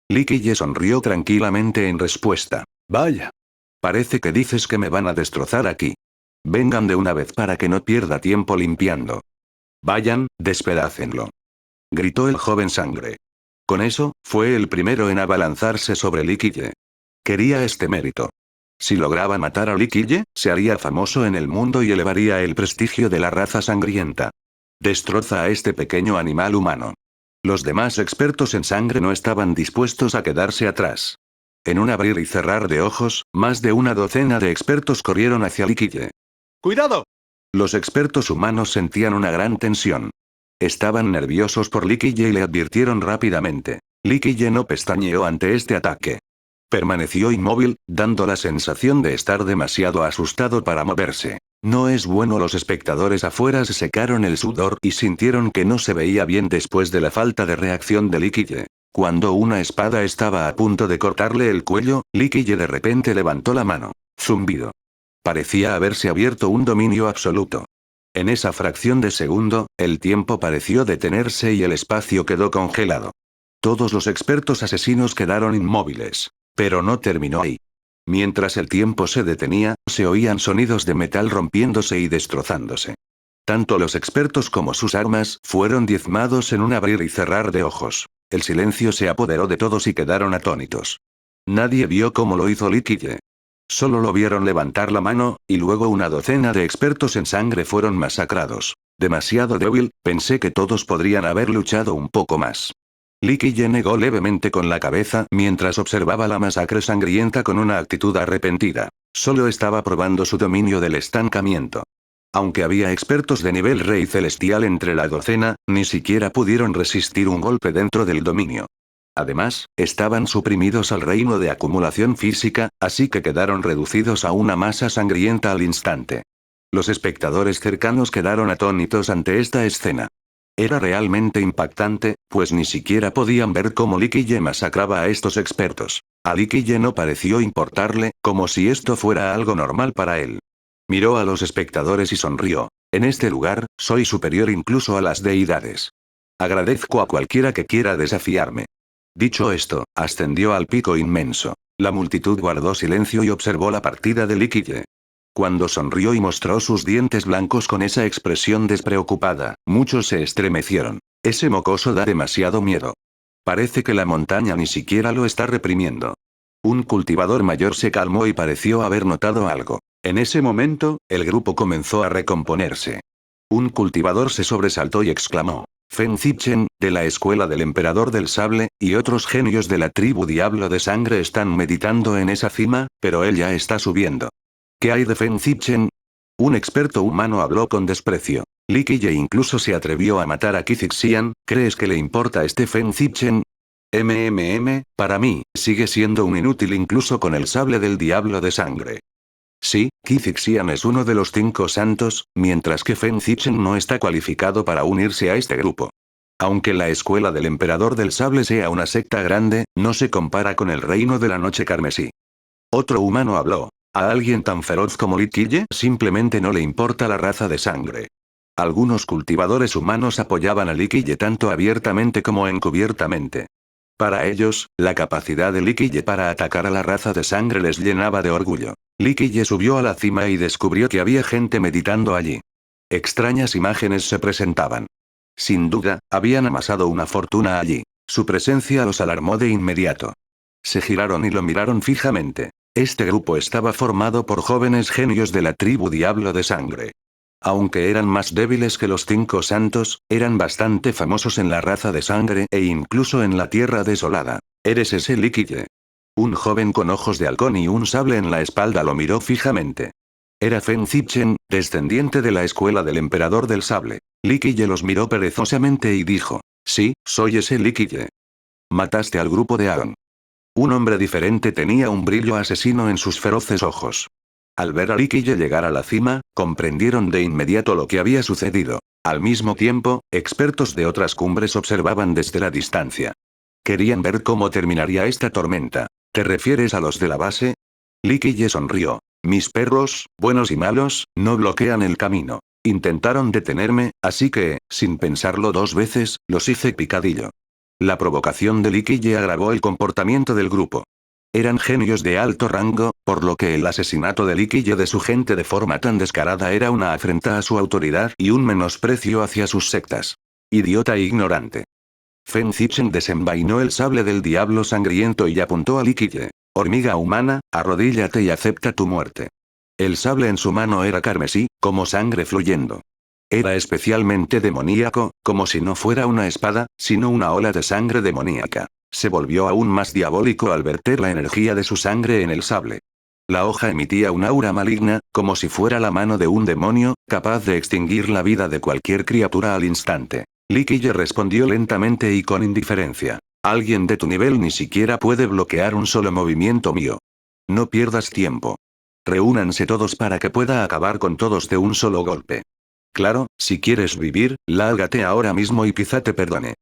Li Qiye sonrió tranquilamente en respuesta. Vaya. Parece que dices que me van a destrozar aquí. Vengan de una vez para que no pierda tiempo limpiando. Vayan, despedácenlo. Gritó el joven sangre. Con eso, fue el primero en abalanzarse sobre Li Qiye. Quería este mérito. Si lograba matar a Liquille, se haría famoso en el mundo y elevaría el prestigio de la raza sangrienta. Destroza a este pequeño animal humano. Los demás expertos en sangre no estaban dispuestos a quedarse atrás. En un abrir y cerrar de ojos, más de una docena de expertos corrieron hacia Liquille. ¡Cuidado! Los expertos humanos sentían una gran tensión. Estaban nerviosos por Liquille y le advirtieron rápidamente. Liquille no pestañeó ante este ataque. Permaneció inmóvil, dando la sensación de estar demasiado asustado para moverse. No es bueno. Los espectadores afuera se secaron el sudor y sintieron que no se veía bien después de la falta de reacción de Liquille. Cuando una espada estaba a punto de cortarle el cuello, Liquille de repente levantó la mano. Zumbido. Parecía haberse abierto un dominio absoluto. En esa fracción de segundo, el tiempo pareció detenerse y el espacio quedó congelado. Todos los expertos asesinos quedaron inmóviles. Pero no terminó ahí. Mientras el tiempo se detenía, se oían sonidos de metal rompiéndose y destrozándose. Tanto los expertos como sus armas fueron diezmados en un abrir y cerrar de ojos. El silencio se apoderó de todos y quedaron atónitos. Nadie vio cómo lo hizo Liquille. Solo lo vieron levantar la mano, y luego una docena de expertos en sangre fueron masacrados. Demasiado débil, pensé que todos podrían haber luchado un poco más. Liquille negó levemente con la cabeza mientras observaba la masacre sangrienta con una actitud arrepentida. Solo estaba probando su dominio del estancamiento. Aunque había expertos de nivel rey celestial entre la docena, ni siquiera pudieron resistir un golpe dentro del dominio. Además, estaban suprimidos al reino de acumulación física, así que quedaron reducidos a una masa sangrienta al instante. Los espectadores cercanos quedaron atónitos ante esta escena. Era realmente impactante, pues ni siquiera podían ver cómo Liquille masacraba a estos expertos. A Liquille no pareció importarle, como si esto fuera algo normal para él. Miró a los espectadores y sonrió. En este lugar, soy superior incluso a las deidades. Agradezco a cualquiera que quiera desafiarme. Dicho esto, ascendió al pico inmenso. La multitud guardó silencio y observó la partida de Liquille. Cuando sonrió y mostró sus dientes blancos con esa expresión despreocupada, muchos se estremecieron. Ese mocoso da demasiado miedo. Parece que la montaña ni siquiera lo está reprimiendo. Un cultivador mayor se calmó y pareció haber notado algo. En ese momento, el grupo comenzó a recomponerse. Un cultivador se sobresaltó y exclamó. Fen Zichen, de la escuela del emperador del sable, y otros genios de la tribu Diablo de Sangre están meditando en esa cima, pero él ya está subiendo. ¿Qué hay de Fen Zichen? Un experto humano habló con desprecio. Liquille incluso se atrevió a matar a Qizixian. ¿Crees que le importa este Fen Zichen? Para mí, sigue siendo un inútil incluso con el sable del diablo de sangre. Sí, Qizixian es uno de los 5 santos, mientras que Fen Zichen no está cualificado para unirse a este grupo. Aunque la escuela del emperador del sable sea una secta grande, no se compara con el reino de la noche carmesí. Otro humano habló. A alguien tan feroz como Liquille simplemente no le importa la raza de sangre. Algunos cultivadores humanos apoyaban a Liquille tanto abiertamente como encubiertamente. Para ellos, la capacidad de Liquille para atacar a la raza de sangre les llenaba de orgullo. Liquille subió a la cima y descubrió que había gente meditando allí. Extrañas imágenes se presentaban. Sin duda, habían amasado una fortuna allí. Su presencia los alarmó de inmediato. Se giraron y lo miraron fijamente. Este grupo estaba formado por jóvenes genios de la tribu Diablo de Sangre. Aunque eran más débiles que los 5 santos, eran bastante famosos en la raza de sangre e incluso en la tierra desolada. ¿Eres ese Liquille? Un joven con ojos de halcón y un sable en la espalda lo miró fijamente. Era Fen Zichen, descendiente de la escuela del emperador del sable. Liquille los miró perezosamente y dijo. Sí, soy ese Liquille. Mataste al grupo de Aon. Un hombre diferente tenía un brillo asesino en sus feroces ojos. Al ver a Liquille llegar a la cima, comprendieron de inmediato lo que había sucedido. Al mismo tiempo, expertos de otras cumbres observaban desde la distancia. Querían ver cómo terminaría esta tormenta. ¿Te refieres a los de la base? Liquille sonrió. Mis perros, buenos y malos, no bloquean el camino. Intentaron detenerme, así que, sin pensarlo 2 veces, los hice picadillo. La provocación de Liquille agravó el comportamiento del grupo. Eran genios de alto rango, por lo que el asesinato de Liquille de su gente de forma tan descarada era una afrenta a su autoridad y un menosprecio hacia sus sectas. Idiota e ignorante. Fen Zichen desenvainó el sable del diablo sangriento y apuntó a Liquille. Hormiga humana, arrodíllate y acepta tu muerte. El sable en su mano era carmesí, como sangre fluyendo. Era especialmente demoníaco, como si no fuera una espada, sino una ola de sangre demoníaca. Se volvió aún más diabólico al verter la energía de su sangre en el sable. La hoja emitía un aura maligna, como si fuera la mano de un demonio, capaz de extinguir la vida de cualquier criatura al instante. Lee Kille respondió lentamente y con indiferencia. Alguien de tu nivel ni siquiera puede bloquear un solo movimiento mío. No pierdas tiempo. Reúnanse todos para que pueda acabar con todos de un solo golpe. Claro, si quieres vivir, lárgate ahora mismo y quizá te perdone.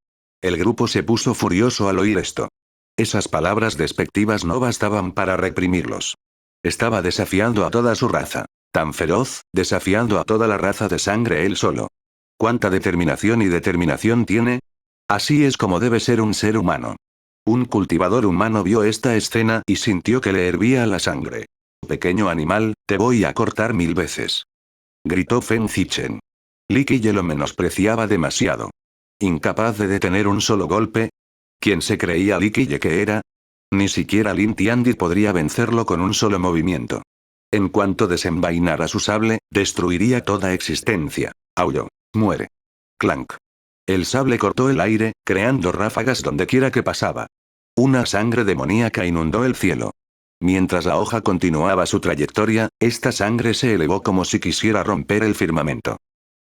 El grupo se puso furioso al oír esto. Esas palabras despectivas no bastaban para reprimirlos. Estaba desafiando a toda su raza. Tan feroz, desafiando a toda la raza de sangre él solo. ¿Cuánta determinación tiene? Así es como debe ser un ser humano. Un cultivador humano vio esta escena y sintió que le hervía la sangre. Pequeño animal, te voy a cortar 1000 veces. Gritó Fen Zichen. Lee Kille lo menospreciaba demasiado. Incapaz de detener un solo golpe. ¿Quién se creía Lee Kille que era? Ni siquiera Lin Tiandi podría vencerlo con un solo movimiento. En cuanto desenvainara su sable, destruiría toda existencia. Aulló. Muere. Clank. El sable cortó el aire, creando ráfagas dondequiera que pasaba. Una sangre demoníaca inundó el cielo. Mientras la hoja continuaba su trayectoria, esta sangre se elevó como si quisiera romper el firmamento.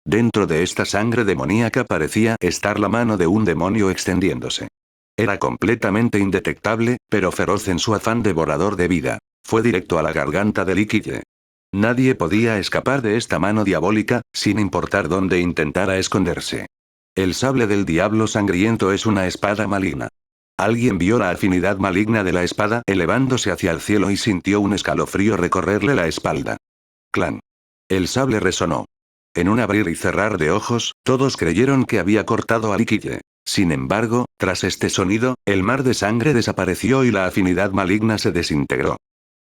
Dentro de esta sangre demoníaca parecía estar la mano de un demonio extendiéndose. Era completamente indetectable, pero feroz en su afán devorador de vida. Fue directo a la garganta de Lee Kille. Nadie podía escapar de esta mano diabólica, sin importar dónde intentara esconderse. El sable del diablo sangriento es una espada maligna. Alguien vio la afinidad maligna de la espada elevándose hacia el cielo y sintió un escalofrío recorrerle la espalda. Clan. El sable resonó. En un abrir y cerrar de ojos, todos creyeron que había cortado a Lee Kille. Sin embargo, tras este sonido, el mar de sangre desapareció y la afinidad maligna se desintegró.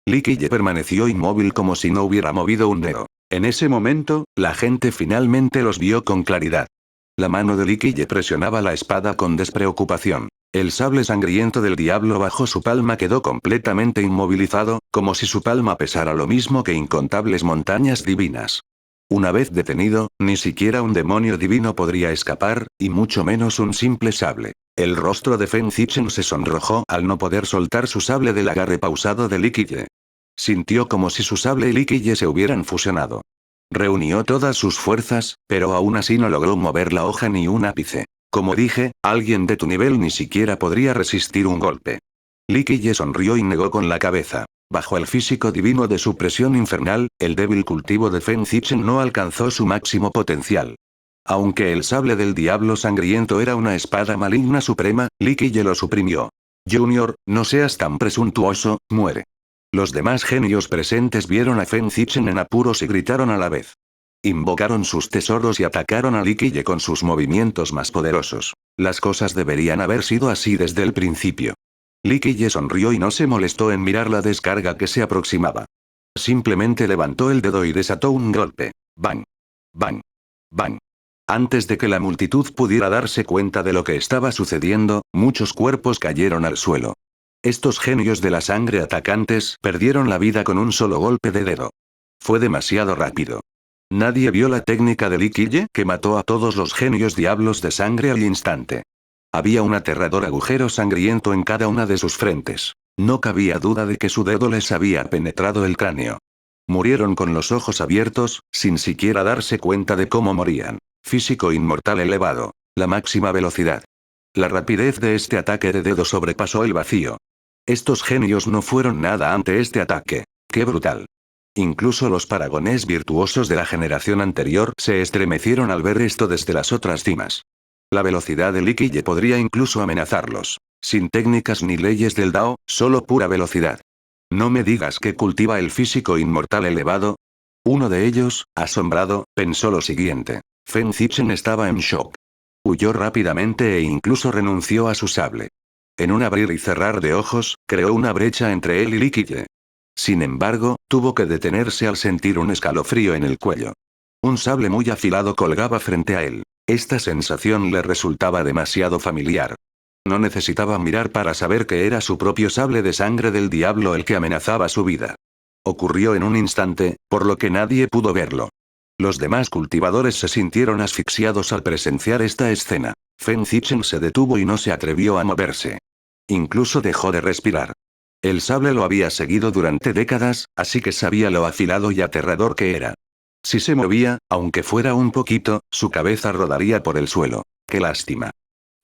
Lee Kille permaneció inmóvil como si no hubiera movido un dedo. En ese momento, la gente finalmente los vio con claridad. La mano de Lee Kille presionaba la espada con despreocupación. El sable sangriento del diablo bajo su palma quedó completamente inmovilizado, como si su palma pesara lo mismo que incontables montañas divinas. Una vez detenido, ni siquiera un demonio divino podría escapar, y mucho menos un simple sable. El rostro de Fen Zichen se sonrojó al no poder soltar su sable del agarre pausado de Lee Kille. Sintió como si su sable y Lee Kille se hubieran fusionado. Reunió todas sus fuerzas, pero aún así no logró mover la hoja ni un ápice. Como dije, alguien de tu nivel ni siquiera podría resistir un golpe. Lee Kille sonrió y negó con la cabeza. Bajo el físico divino de su presión infernal, el débil cultivo de Fen Zichen no alcanzó su máximo potencial. Aunque el sable del diablo sangriento era una espada maligna suprema, Lee Kille lo suprimió. Junior, no seas tan presuntuoso, muere. Los demás genios presentes vieron a Fen Zichen en apuros y gritaron a la vez. Invocaron sus tesoros y atacaron a Lee Kille con sus movimientos más poderosos. Las cosas deberían haber sido así desde el principio. Lee Kille sonrió y no se molestó en mirar la descarga que se aproximaba. Simplemente levantó el dedo y desató un golpe. ¡Bang! ¡Bang! ¡Bang! Antes de que la multitud pudiera darse cuenta de lo que estaba sucediendo, muchos cuerpos cayeron al suelo. Estos genios de la sangre atacantes perdieron la vida con un solo golpe de dedo. Fue demasiado rápido. Nadie vio la técnica de Lee Kille que mató a todos los genios diablos de sangre al instante. Había un aterrador agujero sangriento en cada una de sus frentes. No cabía duda de que su dedo les había penetrado el cráneo. Murieron con los ojos abiertos, sin siquiera darse cuenta de cómo morían. Físico inmortal elevado. La máxima velocidad. La rapidez de este ataque de dedo sobrepasó el vacío. Estos genios no fueron nada ante este ataque. ¡Qué brutal! Incluso los paragones virtuosos de la generación anterior se estremecieron al ver esto desde las otras cimas. La velocidad de Lee Kille podría incluso amenazarlos. Sin técnicas ni leyes del Dao, solo pura velocidad. No me digas que cultiva el físico inmortal elevado. Uno de ellos, asombrado, pensó lo siguiente. Fen Zichen estaba en shock. Huyó rápidamente e incluso renunció a su sable. En un abrir y cerrar de ojos, creó una brecha entre él y Lee Kille. Sin embargo, tuvo que detenerse al sentir un escalofrío en el cuello. Un sable muy afilado colgaba frente a él. Esta sensación le resultaba demasiado familiar. No necesitaba mirar para saber que era su propio sable de sangre del diablo el que amenazaba su vida. Ocurrió en un instante, por lo que nadie pudo verlo. Los demás cultivadores se sintieron asfixiados al presenciar esta escena. Fen Zichen se detuvo y no se atrevió a moverse. Incluso dejó de respirar. El sable lo había seguido durante décadas, así que sabía lo afilado y aterrador que era. Si se movía, aunque fuera un poquito, su cabeza rodaría por el suelo. ¡Qué lástima!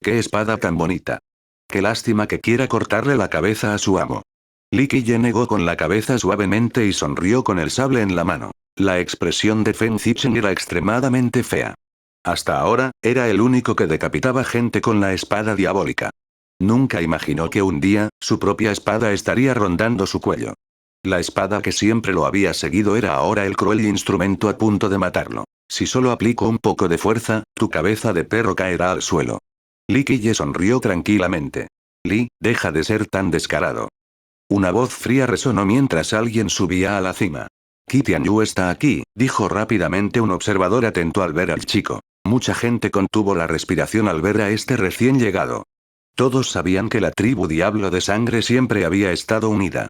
¡Qué espada tan bonita! ¡Qué lástima que quiera cortarle la cabeza a su amo! Li Qiye negó con la cabeza suavemente y sonrió con el sable en la mano. La expresión de Fen Zichen era extremadamente fea. Hasta ahora, era el único que decapitaba gente con la espada diabólica. Nunca imaginó que un día, su propia espada estaría rondando su cuello. La espada que siempre lo había seguido era ahora el cruel instrumento a punto de matarlo. Si solo aplico un poco de fuerza, tu cabeza de perro caerá al suelo. Li Qiye sonrió tranquilamente. Li, deja de ser tan descarado. Una voz fría resonó mientras alguien subía a la cima. Qi Tianyu está aquí, dijo rápidamente un observador atento al ver al chico. Mucha gente contuvo la respiración al ver a este recién llegado. Todos sabían que la tribu Diablo de Sangre siempre había estado unida.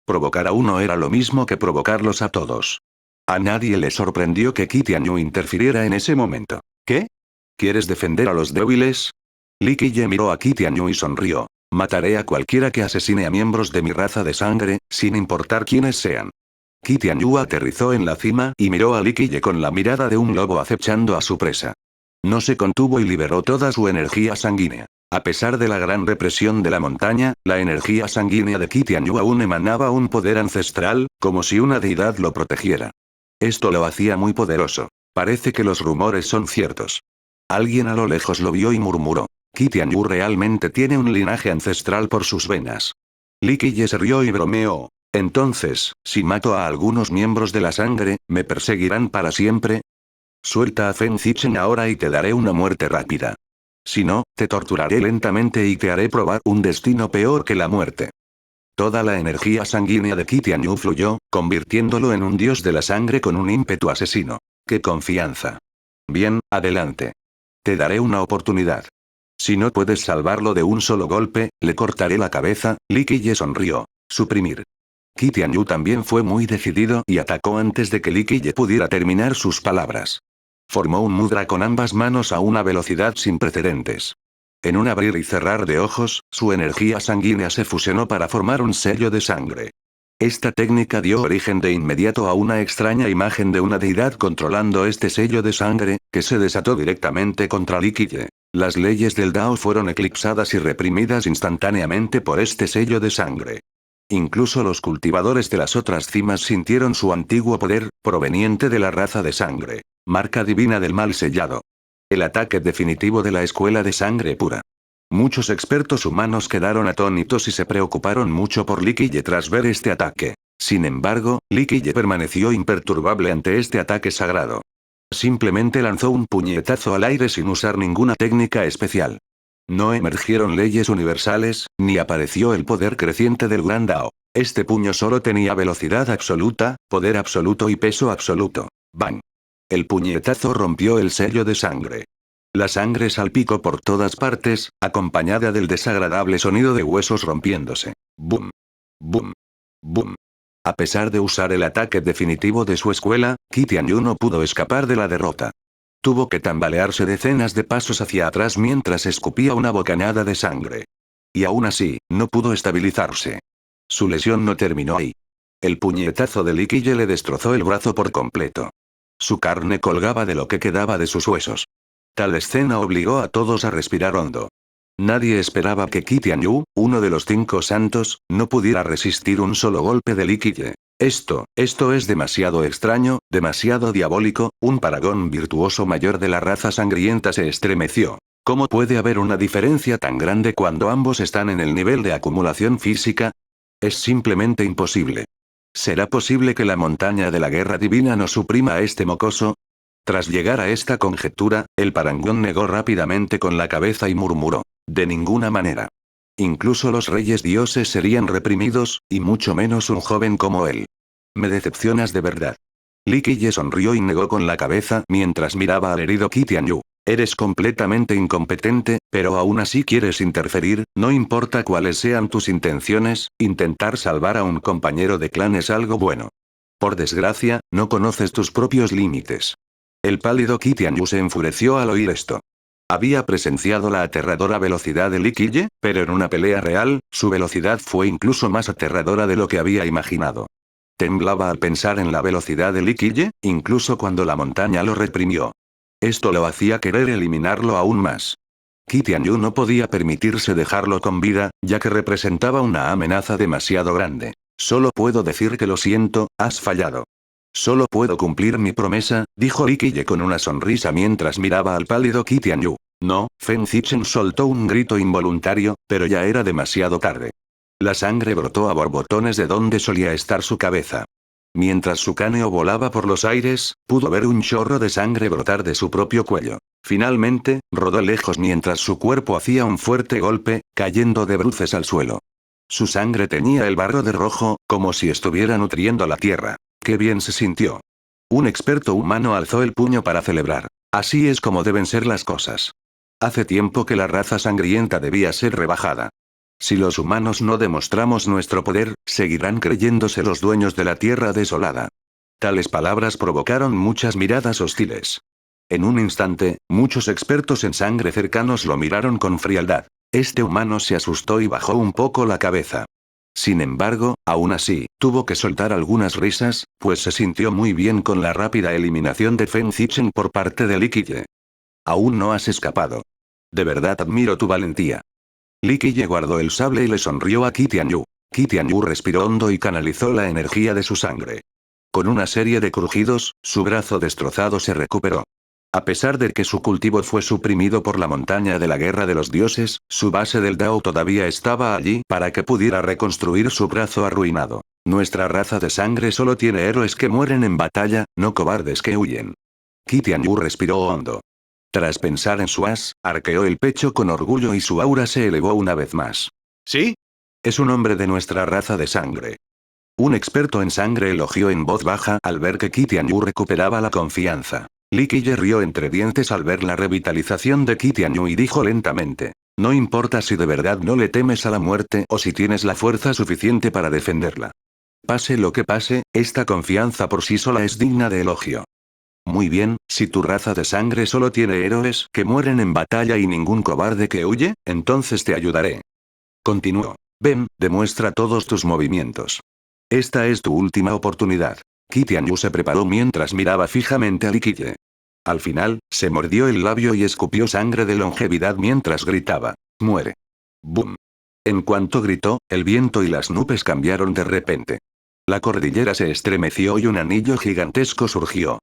Provocar a uno era lo mismo que provocarlos a todos. A nadie le sorprendió que Qi Tianyu interfiriera en ese momento. ¿Qué? ¿Quieres defender a los débiles? Li Qiye miró a Qi Tianyu y sonrió. Mataré a cualquiera que asesine a miembros de mi raza de sangre, sin importar quiénes sean. Qi Tianyu aterrizó en la cima y miró a Li Qiye con la mirada de un lobo acechando a su presa. No se contuvo y liberó toda su energía sanguínea. A pesar de la gran represión de la montaña, la energía sanguínea de Qi Tianyu aún emanaba un poder ancestral, como si una deidad lo protegiera. Esto lo hacía muy poderoso. Parece que los rumores son ciertos. Alguien a lo lejos lo vio y murmuró. Qi Tianyu realmente tiene un linaje ancestral por sus venas. Li Qiye se rió y bromeó. Entonces, si mato a algunos miembros de la sangre, ¿me perseguirán para siempre? Suelta a Fen Zichen ahora y te daré una muerte rápida. Si no, te torturaré lentamente y te haré probar un destino peor que la muerte. Toda la energía sanguínea de Qi Tianyu fluyó, convirtiéndolo en un dios de la sangre con un ímpetu asesino. ¡Qué confianza! Bien, adelante. Te daré una oportunidad. Si no puedes salvarlo de un solo golpe, le cortaré la cabeza. Li Qiye sonrió. Suprimir. Qi Tianyu también fue muy decidido y atacó antes de que Li Qiye pudiera terminar sus palabras. Formó un mudra con ambas manos a una velocidad sin precedentes. En un abrir y cerrar de ojos, su energía sanguínea se fusionó para formar un sello de sangre. Esta técnica dio origen de inmediato a una extraña imagen de una deidad controlando este sello de sangre, que se desató directamente contra Li Qiye. Las leyes del Dao fueron eclipsadas y reprimidas instantáneamente por este sello de sangre. Incluso los cultivadores de las otras cimas sintieron su antiguo poder, proveniente de la raza de sangre. Marca divina del mal sellado. El ataque definitivo de la escuela de sangre pura. Muchos expertos humanos quedaron atónitos y se preocuparon mucho por Li Qiye tras ver este ataque. Sin embargo, Li Qiye permaneció imperturbable ante este ataque sagrado. Simplemente lanzó un puñetazo al aire sin usar ninguna técnica especial. No emergieron leyes universales, ni apareció el poder creciente del Gran Dao. Este puño solo tenía velocidad absoluta, poder absoluto y peso absoluto. ¡Bang! El puñetazo rompió el sello de sangre. La sangre salpicó por todas partes, acompañada del desagradable sonido de huesos rompiéndose. ¡Bum! ¡Bum! ¡Bum! A pesar de usar el ataque definitivo de su escuela, Qi Tianyu no pudo escapar de la derrota. Tuvo que tambalearse decenas de pasos hacia atrás mientras escupía una bocanada de sangre. Y aún así, no pudo estabilizarse. Su lesión no terminó ahí. El puñetazo de Li Qiye le destrozó el brazo por completo. Su carne colgaba de lo que quedaba de sus huesos. Tal escena obligó a todos a respirar hondo. Nadie esperaba que Qi Tianyu, uno de los 5 santos, no pudiera resistir un solo golpe de Li Qiye. Esto es demasiado extraño, demasiado diabólico. Un paragón virtuoso mayor de la raza sangrienta se estremeció. ¿Cómo puede haber una diferencia tan grande cuando ambos están en el nivel de acumulación física? Es simplemente imposible. ¿Será posible que la montaña de la guerra divina no suprima a este mocoso? Tras llegar a esta conjetura, el parangón negó rápidamente con la cabeza y murmuró. De ninguna manera. Incluso los reyes dioses serían reprimidos, y mucho menos un joven como él. Me decepcionas de verdad. Li Qiye sonrió y negó con la cabeza mientras miraba al herido Qi Tianyu. Eres completamente incompetente, pero aún así quieres interferir, no importa cuáles sean tus intenciones, intentar salvar a un compañero de clan es algo bueno. Por desgracia, no conoces tus propios límites. El pálido Qi Tianyu se enfureció al oír esto. Había presenciado la aterradora velocidad de Li Qiye, pero en una pelea real, su velocidad fue incluso más aterradora de lo que había imaginado. Temblaba al pensar en la velocidad de Li Qiye, incluso cuando la montaña lo reprimió. Esto lo hacía querer eliminarlo aún más. Qi Tianyu no podía permitirse dejarlo con vida, ya que representaba una amenaza demasiado grande. Solo puedo decir que lo siento, has fallado. Solo puedo cumplir mi promesa, dijo Li Qiye con una sonrisa mientras miraba al pálido Qi Tianyu. No, Fen Zichen soltó un grito involuntario, pero ya era demasiado tarde. La sangre brotó a borbotones de donde solía estar su cabeza. Mientras su cráneo volaba por los aires, pudo ver un chorro de sangre brotar de su propio cuello. Finalmente, rodó lejos mientras su cuerpo hacía un fuerte golpe, cayendo de bruces al suelo. Su sangre teñía el barro de rojo, como si estuviera nutriendo la tierra. ¡Qué bien se sintió! Un experto humano alzó el puño para celebrar. Así es como deben ser las cosas. Hace tiempo que la raza sangrienta debía ser rebajada. Si los humanos no demostramos nuestro poder, seguirán creyéndose los dueños de la tierra desolada. Tales palabras provocaron muchas miradas hostiles. En un instante, muchos expertos en sangre cercanos lo miraron con frialdad. Este humano se asustó y bajó un poco la cabeza. Sin embargo, aún así, tuvo que soltar algunas risas, pues se sintió muy bien con la rápida eliminación de Fen Zichen por parte de Li Qiye. Aún no has escapado. De verdad admiro tu valentía. Li Qiye guardó el sable y le sonrió a Qi Tianyu. Qi Tianyu respiró hondo y canalizó la energía de su sangre. Con una serie de crujidos, su brazo destrozado se recuperó. A pesar de que su cultivo fue suprimido por la montaña de la guerra de los dioses, su base del Dao todavía estaba allí para que pudiera reconstruir su brazo arruinado. Nuestra raza de sangre solo tiene héroes que mueren en batalla, no cobardes que huyen. Qi Tianyu respiró hondo. Tras pensar en su as, arqueó el pecho con orgullo y su aura se elevó una vez más. ¿Sí? Es un hombre de nuestra raza de sangre. Un experto en sangre elogió en voz baja al ver que Qi Tianyu recuperaba la confianza. Li Qiye rió entre dientes al ver la revitalización de Qi Tianyu y dijo lentamente. No importa si de verdad no le temes a la muerte o si tienes la fuerza suficiente para defenderla. Pase lo que pase, esta confianza por sí sola es digna de elogio. Muy bien, si tu raza de sangre solo tiene héroes que mueren en batalla y ningún cobarde que huye, entonces te ayudaré. Continuó. Ven, demuestra todos tus movimientos. Esta es tu última oportunidad. Qi Tianyu se preparó mientras miraba fijamente a Li Qiye. Al final, se mordió el labio y escupió sangre de longevidad mientras gritaba. Muere. ¡Bum! En cuanto gritó, el viento y las nubes cambiaron de repente. La cordillera se estremeció y un anillo gigantesco surgió.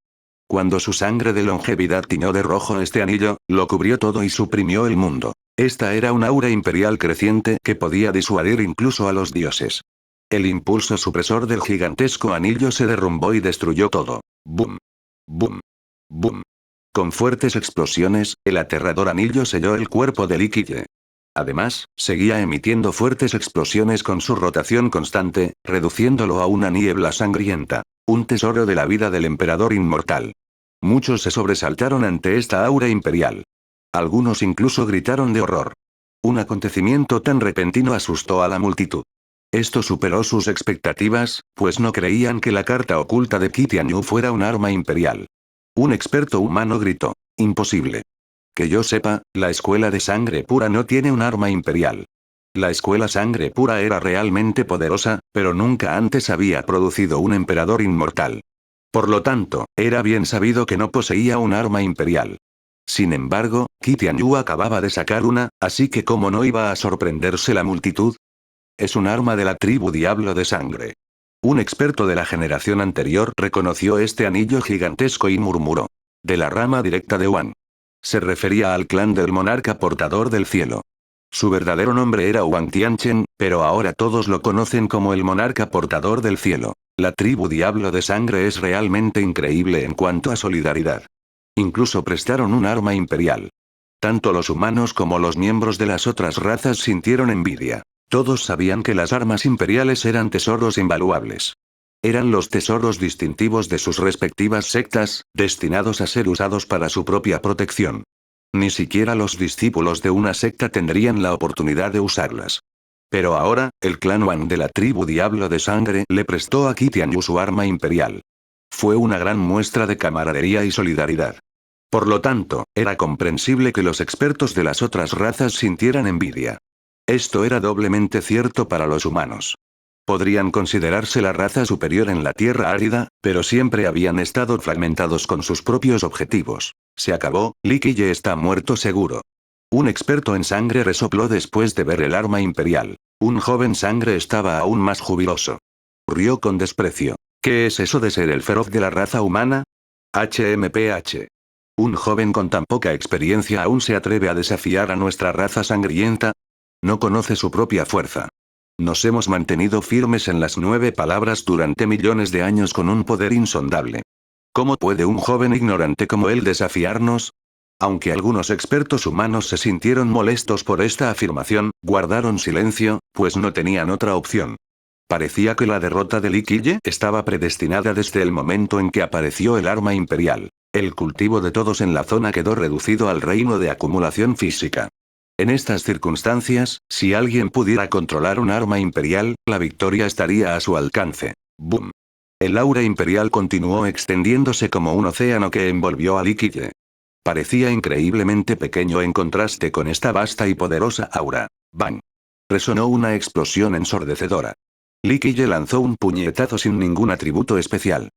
Cuando su sangre de longevidad tiñó de rojo este anillo, lo cubrió todo y suprimió el mundo. Esta era una aura imperial creciente que podía disuadir incluso a los dioses. El impulso supresor del gigantesco anillo se derrumbó y destruyó todo. ¡Bum! ¡Bum! ¡Bum! Con fuertes explosiones, el aterrador anillo selló el cuerpo de Li Qiye. Además, seguía emitiendo fuertes explosiones con su rotación constante, reduciéndolo a una niebla sangrienta. Un tesoro de la vida del emperador inmortal. Muchos se sobresaltaron ante esta aura imperial. Algunos incluso gritaron de horror. Un acontecimiento tan repentino asustó a la multitud. Esto superó sus expectativas, pues no creían que la carta oculta de Qi Tianyu fuera un arma imperial. Un experto humano gritó. Imposible. Que yo sepa, la escuela de sangre pura no tiene un arma imperial. La escuela sangre pura era realmente poderosa, pero nunca antes había producido un emperador inmortal. Por lo tanto, era bien sabido que no poseía un arma imperial. Sin embargo, Qi Tianyu acababa de sacar una, así que ¿cómo no iba a sorprenderse la multitud? Es un arma de la tribu Diablo de Sangre. Un experto de la generación anterior reconoció este anillo gigantesco y murmuró. De la rama directa de Wang. Se refería al clan del monarca portador del cielo. Su verdadero nombre era Wang Tianchen, pero ahora todos lo conocen como el monarca portador del cielo. La tribu Diablo de Sangre es realmente increíble en cuanto a solidaridad. Incluso prestaron un arma imperial. Tanto los humanos como los miembros de las otras razas sintieron envidia. Todos sabían que las armas imperiales eran tesoros invaluables. Eran los tesoros distintivos de sus respectivas sectas, destinados a ser usados para su propia protección. Ni siquiera los discípulos de una secta tendrían la oportunidad de usarlas. Pero ahora, el clan Wang de la tribu Diablo de Sangre le prestó a Qi Tianyu su arma imperial. Fue una gran muestra de camaradería y solidaridad. Por lo tanto, era comprensible que los expertos de las otras razas sintieran envidia. Esto era doblemente cierto para los humanos. Podrían considerarse la raza superior en la tierra árida, pero siempre habían estado fragmentados con sus propios objetivos. Se acabó, Li Qiye está muerto seguro. Un experto en sangre resopló después de ver el arma imperial. Un joven sangre estaba aún más jubiloso. Rió con desprecio. ¿Qué es eso de ser el feroz de la raza humana? HMPH. ¿Un joven con tan poca experiencia aún se atreve a desafiar a nuestra raza sangrienta? No conoce su propia fuerza. Nos hemos mantenido firmes en las 9 palabras durante millones de años con un poder insondable. ¿Cómo puede un joven ignorante como él desafiarnos? Aunque algunos expertos humanos se sintieron molestos por esta afirmación, guardaron silencio, pues no tenían otra opción. Parecía que la derrota de Li Qiye estaba predestinada desde el momento en que apareció el arma imperial. El cultivo de todos en la zona quedó reducido al reino de acumulación física. En estas circunstancias, si alguien pudiera controlar un arma imperial, la victoria estaría a su alcance. ¡Boom! El aura imperial continuó extendiéndose como un océano que envolvió a Li Qiye. Parecía increíblemente pequeño en contraste con esta vasta y poderosa aura. ¡Bang! Resonó una explosión ensordecedora. Li Qiye lanzó un puñetazo sin ningún atributo especial.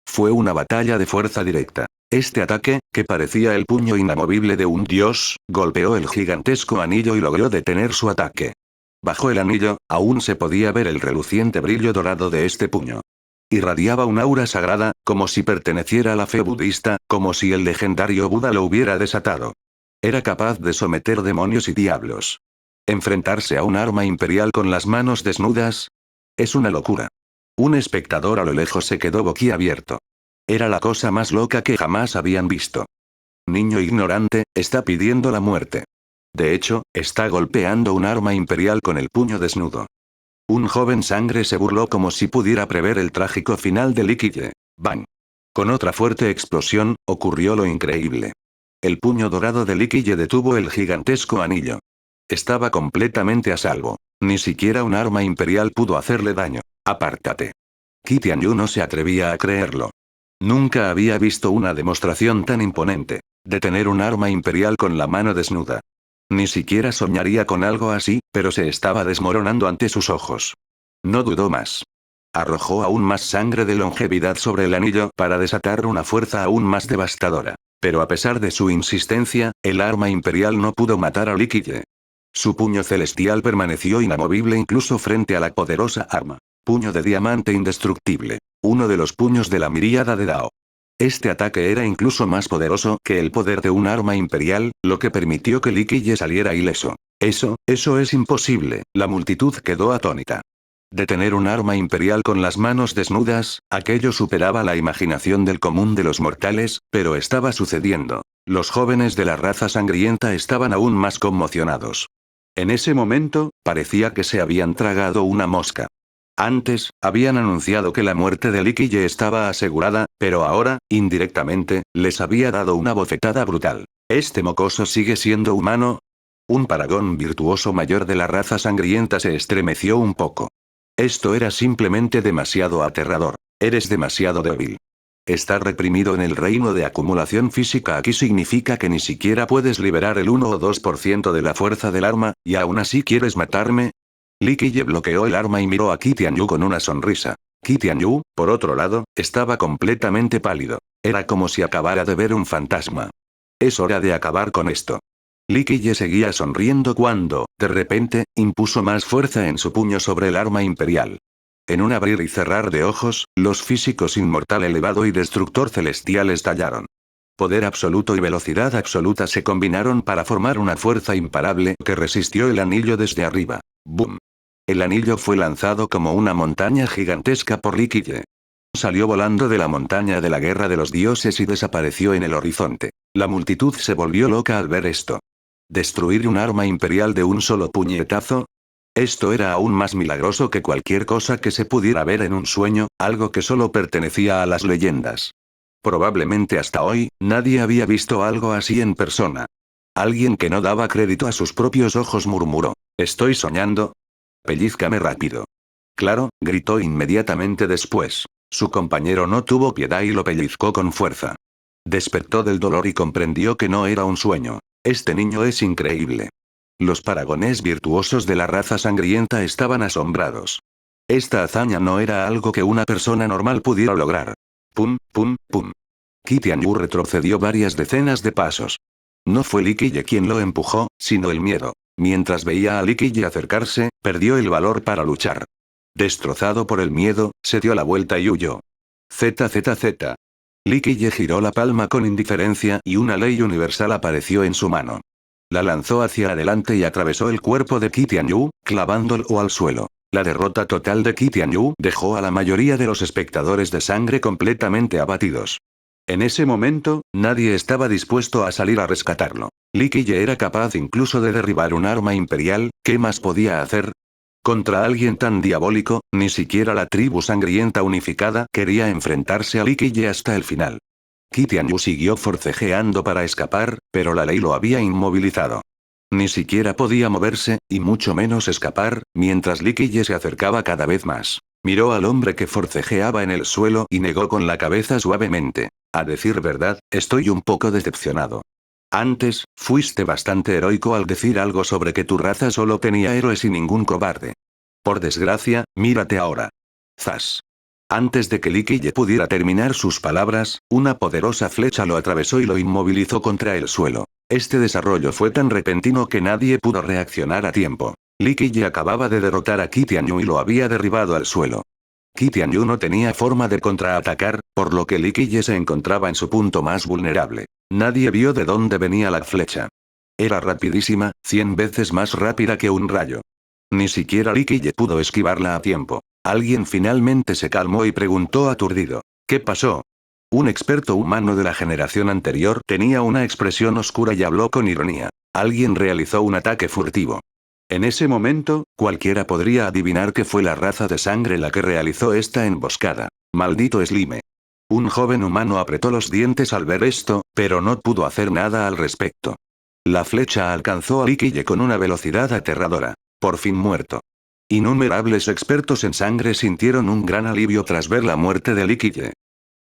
Fue una batalla de fuerza directa. Este ataque, que parecía el puño inamovible de un dios, golpeó el gigantesco anillo y logró detener su ataque. Bajo el anillo, aún se podía ver el reluciente brillo dorado de este puño. Irradiaba un aura sagrada, como si perteneciera a la fe budista, como si el legendario Buda lo hubiera desatado. Era capaz de someter demonios y diablos. ¿Enfrentarse a un arma imperial con las manos desnudas? Es una locura. Un espectador a lo lejos se quedó boquiabierto. Era la cosa más loca que jamás habían visto. Niño ignorante, está pidiendo la muerte. De hecho, está golpeando un arma imperial con el puño desnudo. Un joven sangre se burló como si pudiera prever el trágico final de Li Qiye. ¡Bang! Con otra fuerte explosión, ocurrió lo increíble. El puño dorado de Li Qiye detuvo el gigantesco anillo. Estaba completamente a salvo. Ni siquiera un arma imperial pudo hacerle daño. ¡Apártate! Qi Tianyu no se atrevía a creerlo. Nunca había visto una demostración tan imponente. Detener un arma imperial con la mano desnuda. Ni siquiera soñaría con algo así, pero se estaba desmoronando ante sus ojos. No dudó más. Arrojó aún más sangre de longevidad sobre el anillo para desatar una fuerza aún más devastadora. Pero a pesar de su insistencia, el arma imperial no pudo matar a Li Qiye. Su puño celestial permaneció inamovible incluso frente a la poderosa arma. Puño de diamante indestructible. Uno de los puños de la miríada de Dao. Este ataque era incluso más poderoso que el poder de un arma imperial, lo que permitió que Li Qiye saliera ileso. Eso es imposible, la multitud quedó atónita. Detener un arma imperial con las manos desnudas, aquello superaba la imaginación del común de los mortales, pero estaba sucediendo. Los jóvenes de la raza sangrienta estaban aún más conmocionados. En ese momento, parecía que se habían tragado una mosca. Antes, habían anunciado que la muerte de Li Qiye estaba asegurada, pero ahora, indirectamente, les había dado una bofetada brutal. ¿Este mocoso sigue siendo humano? Un paragón virtuoso mayor de la raza sangrienta se estremeció un poco. Esto era simplemente demasiado aterrador. Eres demasiado débil. Estar reprimido en el reino de acumulación física aquí significa que ni siquiera puedes liberar el 1 o 2% de la fuerza del arma, ¿y aún así quieres matarme? Li Qiye bloqueó el arma y miró a Qi Tianyu con una sonrisa. Qi Tianyu, por otro lado, estaba completamente pálido. Era como si acabara de ver un fantasma. Es hora de acabar con esto. Li Qiye seguía sonriendo cuando, de repente, impuso más fuerza en su puño sobre el arma imperial. En un abrir y cerrar de ojos, los físicos inmortal elevado y destructor celestial estallaron. Poder absoluto y velocidad absoluta se combinaron para formar una fuerza imparable que resistió el anillo desde arriba. ¡Boom! El anillo fue lanzado como una montaña gigantesca por Li Qiye. Salió volando de la montaña de la guerra de los dioses y desapareció en el horizonte. La multitud se volvió loca al ver esto. ¿Destruir un arma imperial de un solo puñetazo? Esto era aún más milagroso que cualquier cosa que se pudiera ver en un sueño, algo que solo pertenecía a las leyendas. Probablemente hasta hoy, nadie había visto algo así en persona. Alguien que no daba crédito a sus propios ojos murmuró. ¿Estoy soñando? Pellízcame rápido. Claro, gritó inmediatamente después. Su compañero no tuvo piedad y lo pellizcó con fuerza. Despertó del dolor y comprendió que no era un sueño. Este niño es increíble. Los paragones virtuosos de la raza sangrienta estaban asombrados. Esta hazaña no era algo que una persona normal pudiera lograr. Pum, pum, pum. Qi Tianyu retrocedió varias decenas de pasos. No fue Li Qiye quien lo empujó, sino el miedo. Mientras veía a Li Qiye acercarse, perdió el valor para luchar. Destrozado por el miedo, se dio la vuelta y huyó. ZZZ. Li Qiye giró la palma con indiferencia y una ley universal apareció en su mano. La lanzó hacia adelante y atravesó el cuerpo de Qi Tianyu, clavándolo al suelo. La derrota total de Qi Tianyu dejó a la mayoría de los espectadores de sangre completamente abatidos. En ese momento, nadie estaba dispuesto a salir a rescatarlo. Li Qiye era capaz incluso de derribar un arma imperial, ¿qué más podía hacer? Contra alguien tan diabólico, ni siquiera la tribu sangrienta unificada quería enfrentarse a Li Qiye hasta el final. Qi Tianyu siguió forcejeando para escapar, pero la ley lo había inmovilizado. Ni siquiera podía moverse, y mucho menos escapar, mientras Li Qiye se acercaba cada vez más. Miró al hombre que forcejeaba en el suelo y negó con la cabeza suavemente. A decir verdad, estoy un poco decepcionado. Antes, fuiste bastante heroico al decir algo sobre que tu raza solo tenía héroes y ningún cobarde. Por desgracia, mírate ahora. Zas. Antes de que Li Qiye pudiera terminar sus palabras, una poderosa flecha lo atravesó y lo inmovilizó contra el suelo. Este desarrollo fue tan repentino que nadie pudo reaccionar a tiempo. Li Qiye acababa de derrotar a Qi Tianyu y lo había derribado al suelo. Qi Tianyu no tenía forma de contraatacar, por lo que Li Qiye se encontraba en su punto más vulnerable. Nadie vio de dónde venía la flecha. Era rapidísima, 100 veces más rápida que un rayo. Ni siquiera Li Qiye pudo esquivarla a tiempo. Alguien finalmente se calmó y preguntó aturdido. ¿Qué pasó? Un experto humano de la generación anterior tenía una expresión oscura y habló con ironía. Alguien realizó un ataque furtivo. En ese momento, cualquiera podría adivinar que fue la raza de sangre la que realizó esta emboscada. Maldito Slime. Un joven humano apretó los dientes al ver esto, pero no pudo hacer nada al respecto. La flecha alcanzó a Li Qiye con una velocidad aterradora. Por fin muerto. Innumerables expertos en sangre sintieron un gran alivio tras ver la muerte de Li Qiye.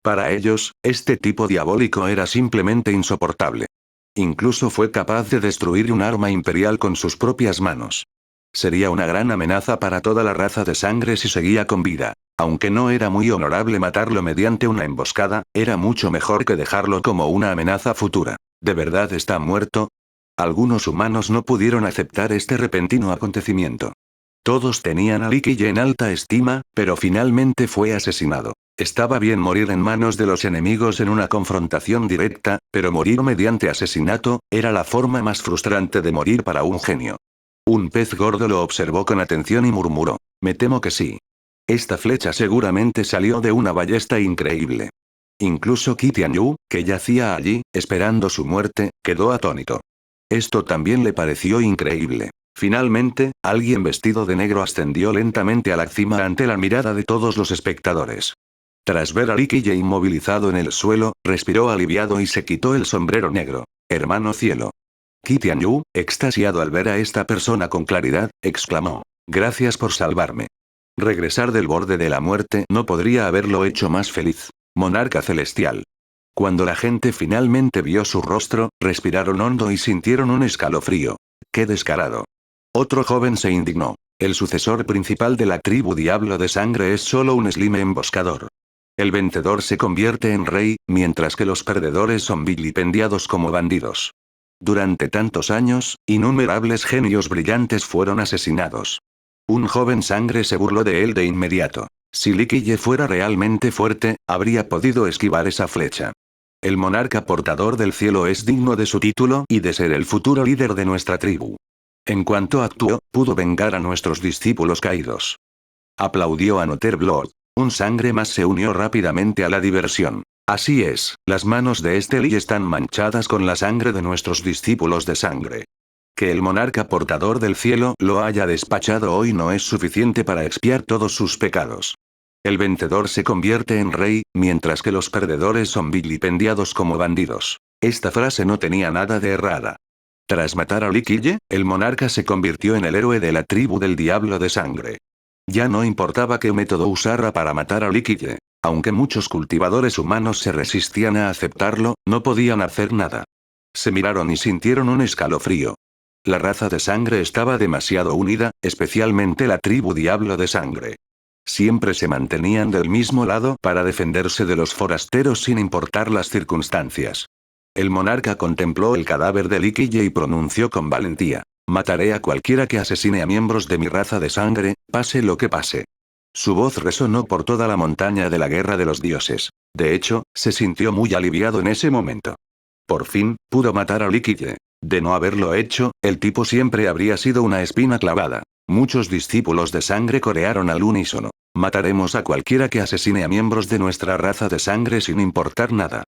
Para ellos, este tipo diabólico era simplemente insoportable. Incluso fue capaz de destruir un arma imperial con sus propias manos. Sería una gran amenaza para toda la raza de sangre si seguía con vida. Aunque no era muy honorable matarlo mediante una emboscada, era mucho mejor que dejarlo como una amenaza futura. ¿De verdad está muerto? Algunos humanos no pudieron aceptar este repentino acontecimiento. Todos tenían a Li Qiye en alta estima, pero finalmente fue asesinado. Estaba bien morir en manos de los enemigos en una confrontación directa, pero morir mediante asesinato, era la forma más frustrante de morir para un genio. Un pez gordo lo observó con atención y murmuró. Me temo que sí. Esta flecha seguramente salió de una ballesta increíble. Incluso Qi Tianyu, que yacía allí, esperando su muerte, quedó atónito. Esto también le pareció increíble. Finalmente, alguien vestido de negro ascendió lentamente a la cima ante la mirada de todos los espectadores. Tras ver a Li Qiye inmovilizado en el suelo, respiró aliviado y se quitó el sombrero negro. Hermano cielo. Qi Tianyu, extasiado al ver a esta persona con claridad, exclamó. Gracias por salvarme. Regresar del borde de la muerte no podría haberlo hecho más feliz. Monarca celestial. Cuando la gente finalmente vio su rostro, respiraron hondo y sintieron un escalofrío. ¡Qué descarado! Otro joven se indignó. El sucesor principal de la tribu Diablo de Sangre es solo un slime emboscador. El vencedor se convierte en rey, mientras que los perdedores son vilipendiados como bandidos. Durante tantos años, innumerables genios brillantes fueron asesinados. Un joven sangre se burló de él de inmediato. Si Li Qiye fuera realmente fuerte, habría podido esquivar esa flecha. El monarca portador del cielo es digno de su título y de ser el futuro líder de nuestra tribu. En cuanto actuó, pudo vengar a nuestros discípulos caídos. Aplaudió a Noterblood. Un sangre más se unió rápidamente a la diversión. Así es, las manos de este Li están manchadas con la sangre de nuestros discípulos de sangre. Que el monarca portador del cielo lo haya despachado hoy no es suficiente para expiar todos sus pecados. El vencedor se convierte en rey, mientras que los perdedores son vilipendiados como bandidos. Esta frase no tenía nada de errada. Tras matar a Liquille, el monarca se convirtió en el héroe de la tribu del Diablo de Sangre. Ya no importaba qué método usara para matar a Liquille. Aunque muchos cultivadores humanos se resistían a aceptarlo, no podían hacer nada. Se miraron y sintieron un escalofrío. La raza de sangre estaba demasiado unida, especialmente la tribu Diablo de Sangre. Siempre se mantenían del mismo lado para defenderse de los forasteros sin importar las circunstancias. El monarca contempló el cadáver de Liquille y pronunció con valentía: mataré a cualquiera que asesine a miembros de mi raza de sangre, pase lo que pase. Su voz resonó por toda la montaña de la guerra de los dioses. De hecho, se sintió muy aliviado en ese momento. Por fin, pudo matar a Liquille. De no haberlo hecho, el tipo siempre habría sido una espina clavada. Muchos discípulos de sangre corearon al unísono: mataremos a cualquiera que asesine a miembros de nuestra raza de sangre sin importar nada.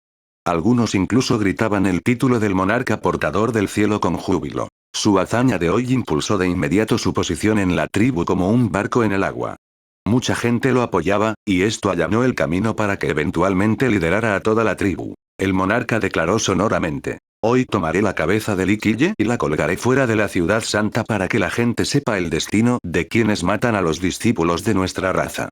Algunos incluso gritaban el título del monarca portador del cielo con júbilo. Su hazaña de hoy impulsó de inmediato su posición en la tribu como un barco en el agua. Mucha gente lo apoyaba, y esto allanó el camino para que eventualmente liderara a toda la tribu. El monarca declaró sonoramente: hoy tomaré la cabeza de Liquille y la colgaré fuera de la ciudad santa para que la gente sepa el destino de quienes matan a los discípulos de nuestra raza.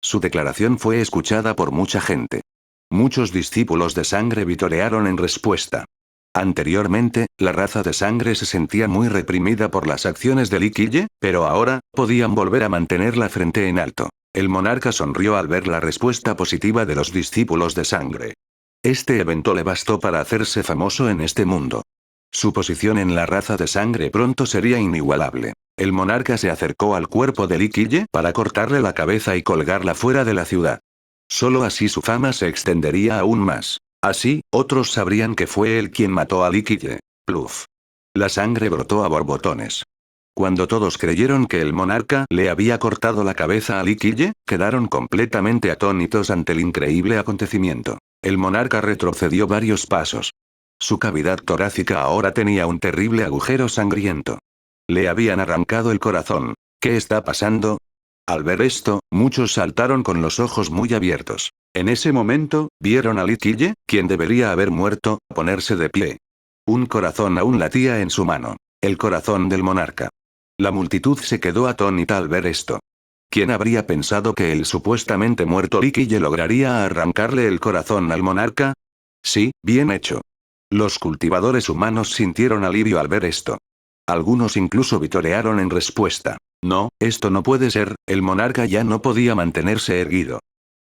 Su declaración fue escuchada por mucha gente. Muchos discípulos de sangre vitorearon en respuesta. Anteriormente, la raza de sangre se sentía muy reprimida por las acciones de Liquille, pero ahora, podían volver a mantener la frente en alto. El monarca sonrió al ver la respuesta positiva de los discípulos de sangre. Este evento le bastó para hacerse famoso en este mundo. Su posición en la raza de sangre pronto sería inigualable. El monarca se acercó al cuerpo de Liquille para cortarle la cabeza y colgarla fuera de la ciudad. Solo así su fama se extendería aún más. Así, otros sabrían que fue él quien mató a Liquille. Pluf. La sangre brotó a borbotones. Cuando todos creyeron que el monarca le había cortado la cabeza a Liquille, quedaron completamente atónitos ante el increíble acontecimiento. El monarca retrocedió varios pasos. Su cavidad torácica ahora tenía un terrible agujero sangriento. Le habían arrancado el corazón. ¿Qué está pasando? Al ver esto, muchos saltaron con los ojos muy abiertos. En ese momento, vieron a Liquille, quien debería haber muerto, ponerse de pie. Un corazón aún latía en su mano. El corazón del monarca. La multitud se quedó atónita al ver esto. ¿Quién habría pensado que el supuestamente muerto Liquille lograría arrancarle el corazón al monarca? Sí, bien hecho. Los cultivadores humanos sintieron alivio al ver esto. Algunos incluso vitorearon en respuesta. No, esto no puede ser. El monarca ya no podía mantenerse erguido.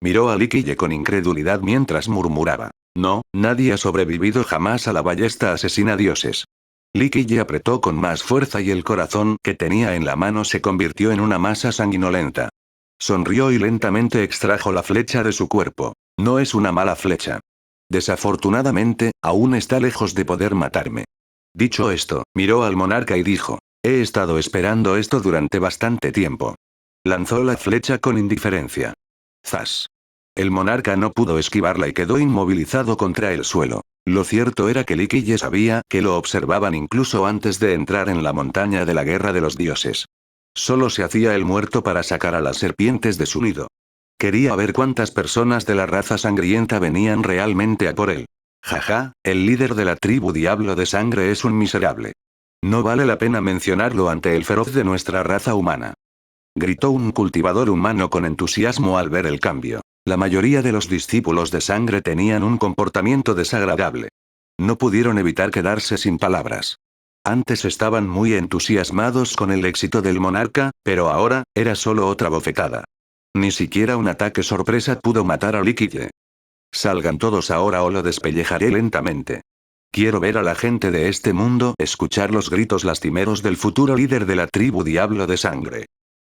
Miró a Liquille con incredulidad mientras murmuraba: no, nadie ha sobrevivido jamás a la ballesta asesina dioses. Liquille apretó con más fuerza y el corazón que tenía en la mano se convirtió en una masa sanguinolenta. Sonrió y lentamente extrajo la flecha de su cuerpo. No es una mala flecha. Desafortunadamente, aún está lejos de poder matarme. Dicho esto, miró al monarca y dijo: he estado esperando esto durante bastante tiempo. Lanzó la flecha con indiferencia. ¡Zas! El monarca no pudo esquivarla y quedó inmovilizado contra el suelo. Lo cierto era que Liquille sabía que lo observaban incluso antes de entrar en la montaña de la guerra de los dioses. Solo se hacía el muerto para sacar a las serpientes de su nido. Quería ver cuántas personas de la raza sangrienta venían realmente a por él. Jaja, el líder de la tribu Diablo de Sangre es un miserable. No vale la pena mencionarlo ante el feroz de nuestra raza humana. Gritó un cultivador humano con entusiasmo al ver el cambio. La mayoría de los discípulos de sangre tenían un comportamiento desagradable. No pudieron evitar quedarse sin palabras. Antes estaban muy entusiasmados con el éxito del monarca, pero ahora, era solo otra bofetada. Ni siquiera un ataque sorpresa pudo matar a Liquille. Salgan todos ahora o lo despellejaré lentamente. Quiero ver a la gente de este mundo escuchar los gritos lastimeros del futuro líder de la tribu Diablo de Sangre.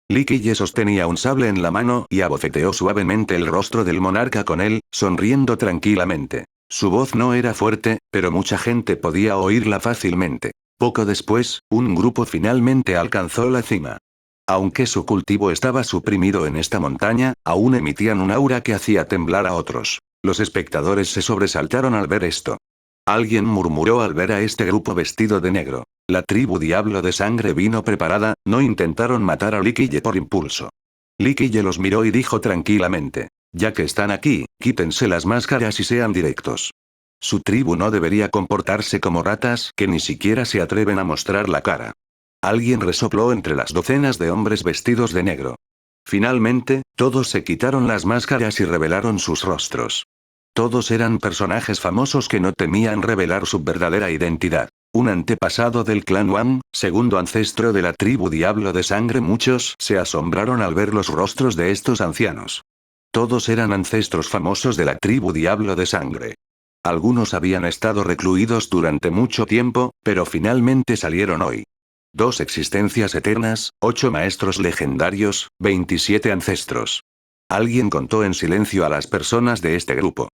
Liquille sostenía un sable en la mano y abofeteó suavemente el rostro del monarca con él, sonriendo tranquilamente. Su voz no era fuerte, pero mucha gente podía oírla fácilmente. Poco después, un grupo finalmente alcanzó la cima. Aunque su cultivo estaba suprimido en esta montaña, aún emitían un aura que hacía temblar a otros. Los espectadores se sobresaltaron al ver esto. Alguien murmuró al ver a este grupo vestido de negro. La tribu Diablo de Sangre vino preparada, no intentaron matar a Liquille por impulso. Liquille los miró y dijo tranquilamente: ya que están aquí, quítense las máscaras y sean directos. Su tribu no debería comportarse como ratas que ni siquiera se atreven a mostrar la cara. Alguien resopló entre las docenas de hombres vestidos de negro. Finalmente, todos se quitaron las máscaras y revelaron sus rostros. Todos eran personajes famosos que no temían revelar su verdadera identidad. Un antepasado del clan Wang, segundo ancestro de la tribu Diablo de Sangre. Muchos se asombraron al ver los rostros de estos ancianos. Todos eran ancestros famosos de la tribu Diablo de Sangre. Algunos habían estado recluidos durante mucho tiempo, pero finalmente salieron hoy. 2 existencias eternas, 8 maestros legendarios, 27 ancestros. Alguien contó en silencio a las personas de este grupo.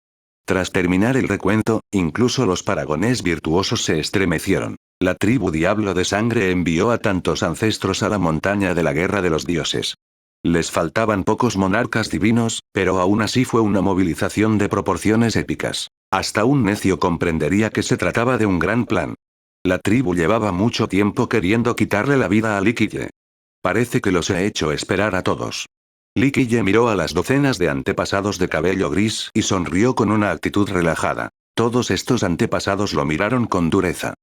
Tras terminar el recuento, incluso los paragones virtuosos se estremecieron. La tribu Diablo de Sangre envió a tantos ancestros a la montaña de la guerra de los dioses. Les faltaban pocos monarcas divinos, pero aún así fue una movilización de proporciones épicas. Hasta un necio comprendería que se trataba de un gran plan. La tribu llevaba mucho tiempo queriendo quitarle la vida a Li Qiye. Parece que los he hecho esperar a todos. Li Qiye miró a las docenas de antepasados de cabello gris y sonrió con una actitud relajada. Todos estos antepasados lo miraron con dureza.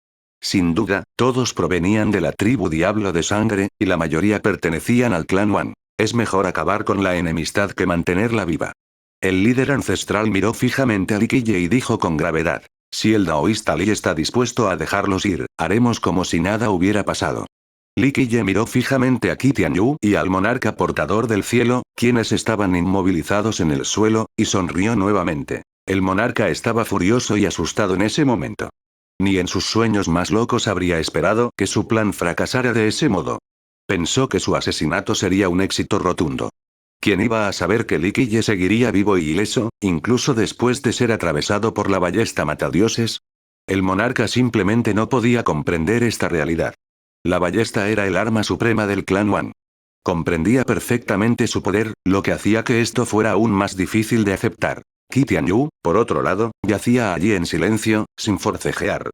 Sin duda, todos provenían de la tribu Diablo de Sangre, y la mayoría pertenecían al clan Wang. Es mejor acabar con la enemistad que mantenerla viva. El líder ancestral miró fijamente a Li Qiye y dijo con gravedad: si el daoísta Li está dispuesto a dejarlos ir, haremos como si nada hubiera pasado. Li Qiye miró fijamente a Qi Tianyu y al monarca portador del cielo, quienes estaban inmovilizados en el suelo, y sonrió nuevamente. El monarca estaba furioso y asustado en ese momento. Ni en sus sueños más locos habría esperado que su plan fracasara de ese modo. Pensó que su asesinato sería un éxito rotundo. ¿Quién iba a saber que Li Qiye seguiría vivo y ileso, incluso después de ser atravesado por la ballesta matadioses? El monarca simplemente no podía comprender esta realidad. La ballesta era el arma suprema del clan Wang. Comprendía perfectamente su poder, lo que hacía que esto fuera aún más difícil de aceptar. Qi Tianyu, por otro lado, yacía allí en silencio, sin forcejear.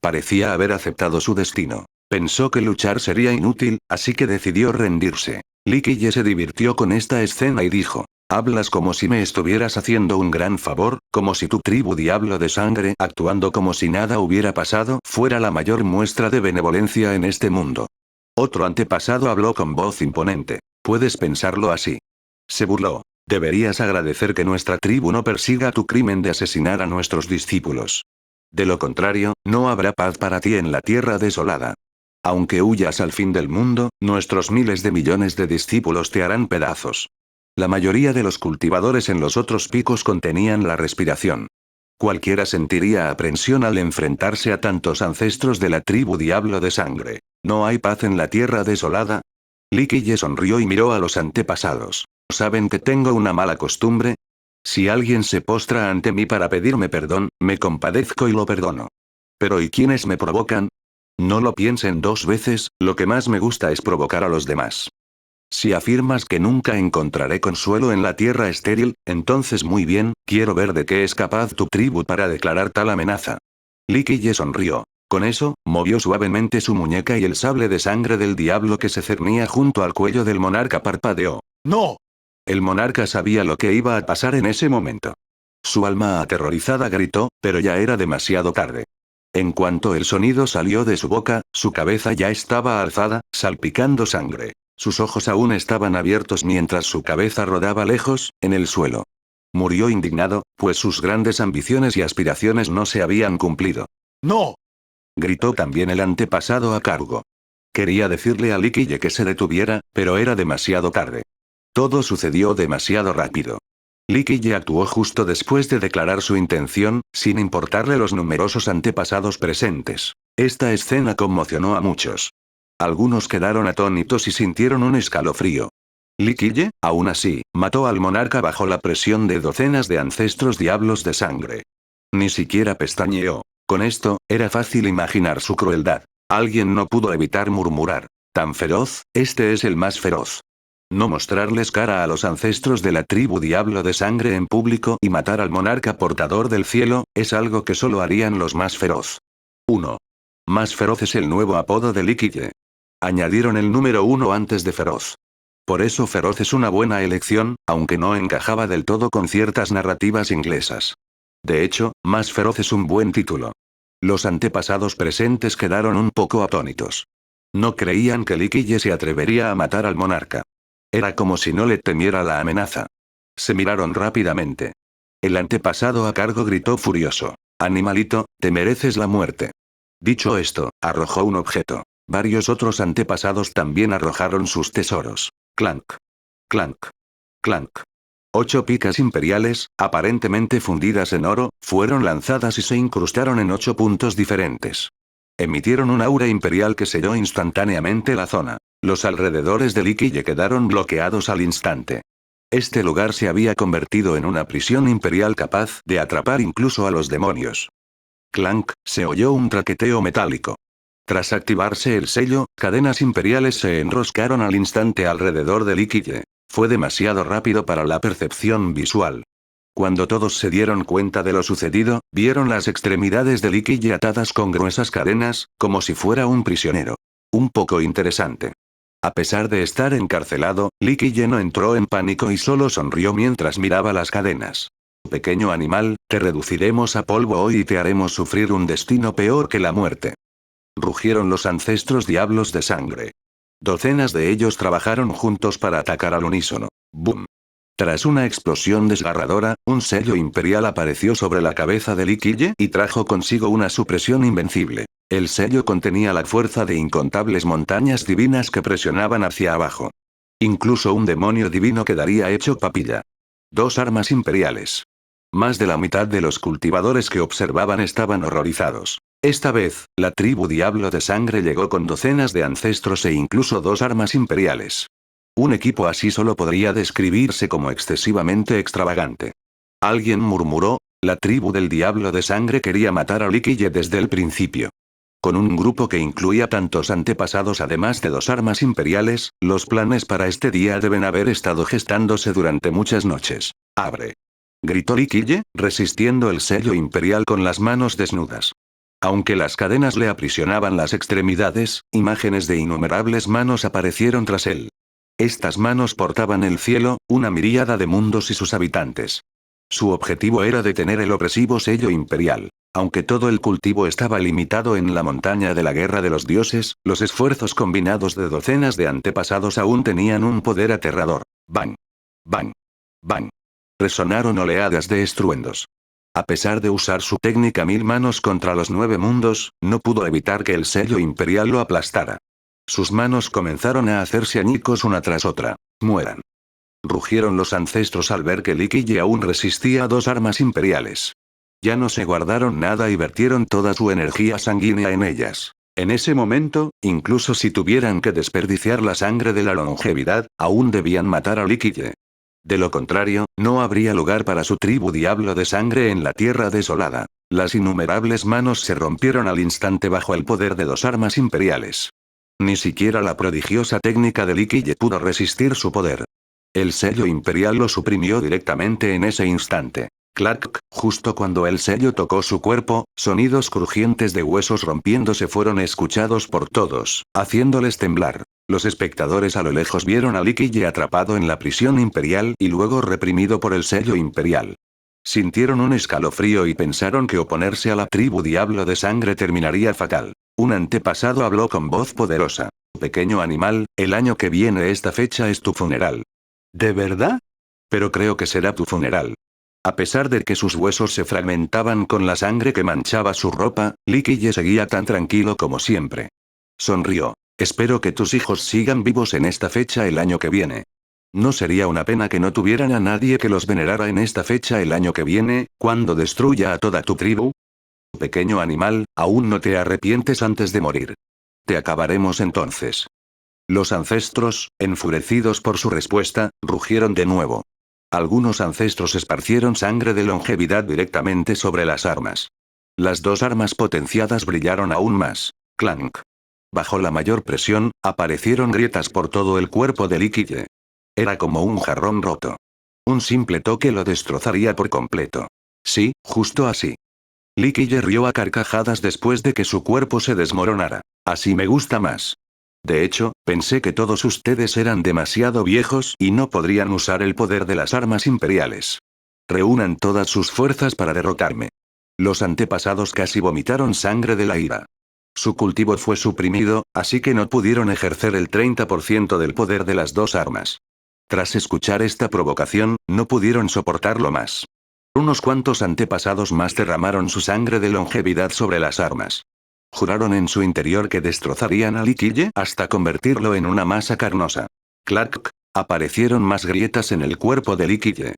Parecía haber aceptado su destino. Pensó que luchar sería inútil, así que decidió rendirse. Li Qiye se divirtió con esta escena y dijo: hablas como si me estuvieras haciendo un gran favor, como si tu tribu Diablo de Sangre, actuando como si nada hubiera pasado, fuera la mayor muestra de benevolencia en este mundo. Otro antepasado habló con voz imponente. Puedes pensarlo así. Se burló. Deberías agradecer que nuestra tribu no persiga tu crimen de asesinar a nuestros discípulos. De lo contrario, no habrá paz para ti en la tierra desolada. Aunque huyas al fin del mundo, nuestros miles de millones de discípulos te harán pedazos. La mayoría de los cultivadores en los otros picos contenían la respiración. Cualquiera sentiría aprensión al enfrentarse a tantos ancestros de la tribu Diablo de Sangre. ¿No hay paz en la tierra desolada? Li Qiye sonrió y miró a los antepasados. ¿Saben que tengo una mala costumbre? Si alguien se postra ante mí para pedirme perdón, me compadezco y lo perdono. Pero ¿y quiénes me provocan? No lo piensen 2 veces, lo que más me gusta es provocar a los demás. Si afirmas que nunca encontraré consuelo en la tierra estéril, entonces muy bien, quiero ver de qué es capaz tu tribu para declarar tal amenaza. Li Qiye sonrió. Con eso, movió suavemente su muñeca y el sable de sangre del diablo que se cernía junto al cuello del monarca parpadeó. ¡No! El monarca sabía lo que iba a pasar en ese momento. Su alma aterrorizada gritó, pero ya era demasiado tarde. En cuanto el sonido salió de su boca, su cabeza ya estaba alzada, salpicando sangre. Sus ojos aún estaban abiertos mientras su cabeza rodaba lejos, en el suelo. Murió indignado, pues sus grandes ambiciones y aspiraciones no se habían cumplido. ¡No! Gritó también el antepasado a cargo. Quería decirle a Li Qiye que se detuviera, pero era demasiado tarde. Todo sucedió demasiado rápido. Li Qiye actuó justo después de declarar su intención, sin importarle los numerosos antepasados presentes. Esta escena conmocionó a muchos. Algunos quedaron atónitos y sintieron un escalofrío. Li Qiye, aún así, mató al monarca bajo la presión de docenas de ancestros diablos de sangre. Ni siquiera pestañeó. Con esto, era fácil imaginar su crueldad. Alguien no pudo evitar murmurar: ¿tan feroz? Este es el más feroz. No mostrarles cara a los ancestros de la tribu Diablo de Sangre en público y matar al monarca portador del cielo, es algo que solo harían los más feroz. 1. Más feroz es el nuevo apodo de Li Qiye. Añadieron el número 1 antes de feroz. Por eso feroz es una buena elección, aunque no encajaba del todo con ciertas narrativas inglesas. De hecho, más feroz es un buen título. Los antepasados presentes quedaron un poco atónitos. No creían que Li Qiye se atrevería a matar al monarca. Era como si no le temiera la amenaza. Se miraron rápidamente. El antepasado a cargo gritó furioso. Animalito, te mereces la muerte. Dicho esto, arrojó un objeto. Varios otros antepasados también arrojaron sus tesoros. Clank. Clank. Clank. 8 picas imperiales, aparentemente fundidas en oro, fueron lanzadas y se incrustaron en 8 puntos diferentes. Emitieron un aura imperial que selló instantáneamente la zona. Los alrededores de Li Qiye quedaron bloqueados al instante. Este lugar se había convertido en una prisión imperial capaz de atrapar incluso a los demonios. Clank, se oyó un traqueteo metálico. Tras activarse el sello, cadenas imperiales se enroscaron al instante alrededor de Li Qiye. Fue demasiado rápido para la percepción visual. Cuando todos se dieron cuenta de lo sucedido, vieron las extremidades de Li Qiye atadas con gruesas cadenas, como si fuera un prisionero. Un poco interesante. A pesar de estar encarcelado, Li Qiye no entró en pánico y solo sonrió mientras miraba las cadenas. Pequeño animal, te reduciremos a polvo hoy y te haremos sufrir un destino peor que la muerte. Rugieron los ancestros diablos de sangre. Docenas de ellos trabajaron juntos para atacar al unísono. ¡Bum! Tras una explosión desgarradora, un sello imperial apareció sobre la cabeza de Li Qiye y trajo consigo una supresión invencible. El sello contenía la fuerza de incontables montañas divinas que presionaban hacia abajo. Incluso un demonio divino quedaría hecho papilla. 2 armas imperiales. Más de la mitad de los cultivadores que observaban estaban horrorizados. Esta vez, la tribu Diablo de Sangre llegó con docenas de ancestros e incluso 2 armas imperiales. Un equipo así solo podría describirse como excesivamente extravagante. Alguien murmuró, la tribu del Diablo de Sangre quería matar a Li Qiye desde el principio. Con un grupo que incluía tantos antepasados además de 2 armas imperiales, los planes para este día deben haber estado gestándose durante muchas noches. ¡Abre!, gritó Li Qiye, resistiendo el sello imperial con las manos desnudas. Aunque las cadenas le aprisionaban las extremidades, imágenes de innumerables manos aparecieron tras él. Estas manos portaban el cielo, una miríada de mundos y sus habitantes. Su objetivo era detener el opresivo sello imperial. Aunque todo el cultivo estaba limitado en la montaña de la guerra de los dioses, los esfuerzos combinados de docenas de antepasados aún tenían un poder aterrador. ¡Bang! ¡Bang! ¡Bang! Resonaron oleadas de estruendos. A pesar de usar su técnica 1000 manos contra los 9 mundos, no pudo evitar que el sello imperial lo aplastara. Sus manos comenzaron a hacerse añicos una tras otra. ¡Mueran! Rugieron los ancestros al ver que Li Qiye aún resistía a 2 armas imperiales. Ya no se guardaron nada y vertieron toda su energía sanguínea en ellas. En ese momento, incluso si tuvieran que desperdiciar la sangre de la longevidad, aún debían matar a Li Qiye. De lo contrario, no habría lugar para su tribu Diablo de Sangre en la tierra desolada. Las innumerables manos se rompieron al instante bajo el poder de 2 armas imperiales. Ni siquiera la prodigiosa técnica de Li Qiye pudo resistir su poder. El sello imperial lo suprimió directamente en ese instante. Clac, justo cuando el sello tocó su cuerpo, sonidos crujientes de huesos rompiéndose fueron escuchados por todos, haciéndoles temblar. Los espectadores a lo lejos vieron a Li Qiye atrapado en la prisión imperial y luego reprimido por el sello imperial. Sintieron un escalofrío y pensaron que oponerse a la tribu Diablo de Sangre terminaría fatal. Un antepasado habló con voz poderosa. Pequeño animal, el año que viene esta fecha es tu funeral. ¿De verdad? Pero creo que será tu funeral. A pesar de que sus huesos se fragmentaban con la sangre que manchaba su ropa, Li Qiye seguía tan tranquilo como siempre. Sonrió. Espero que tus hijos sigan vivos en esta fecha el año que viene. ¿No sería una pena que no tuvieran a nadie que los venerara en esta fecha el año que viene, cuando destruya a toda tu tribu? Pequeño animal, aún no te arrepientes antes de morir. Te acabaremos entonces. Los ancestros, enfurecidos por su respuesta, rugieron de nuevo. Algunos ancestros esparcieron sangre de longevidad directamente sobre las armas. Las 2 armas potenciadas brillaron aún más. Clank. Bajo la mayor presión, aparecieron grietas por todo el cuerpo de Li Qiye. Era como un jarrón roto. Un simple toque lo destrozaría por completo. Sí, justo así. Li Qiye rió a carcajadas después de que su cuerpo se desmoronara. Así me gusta más. De hecho, pensé que todos ustedes eran demasiado viejos y no podrían usar el poder de las armas imperiales. Reúnan todas sus fuerzas para derrotarme. Los antepasados casi vomitaron sangre de la ira. Su cultivo fue suprimido, así que no pudieron ejercer el 30% del poder de las dos armas. Tras escuchar esta provocación, no pudieron soportarlo más. Unos cuantos antepasados más derramaron su sangre de longevidad sobre las armas. Juraron en su interior que destrozarían a Liquille hasta convertirlo en una masa carnosa. Clac. Aparecieron más grietas en el cuerpo de Liquille.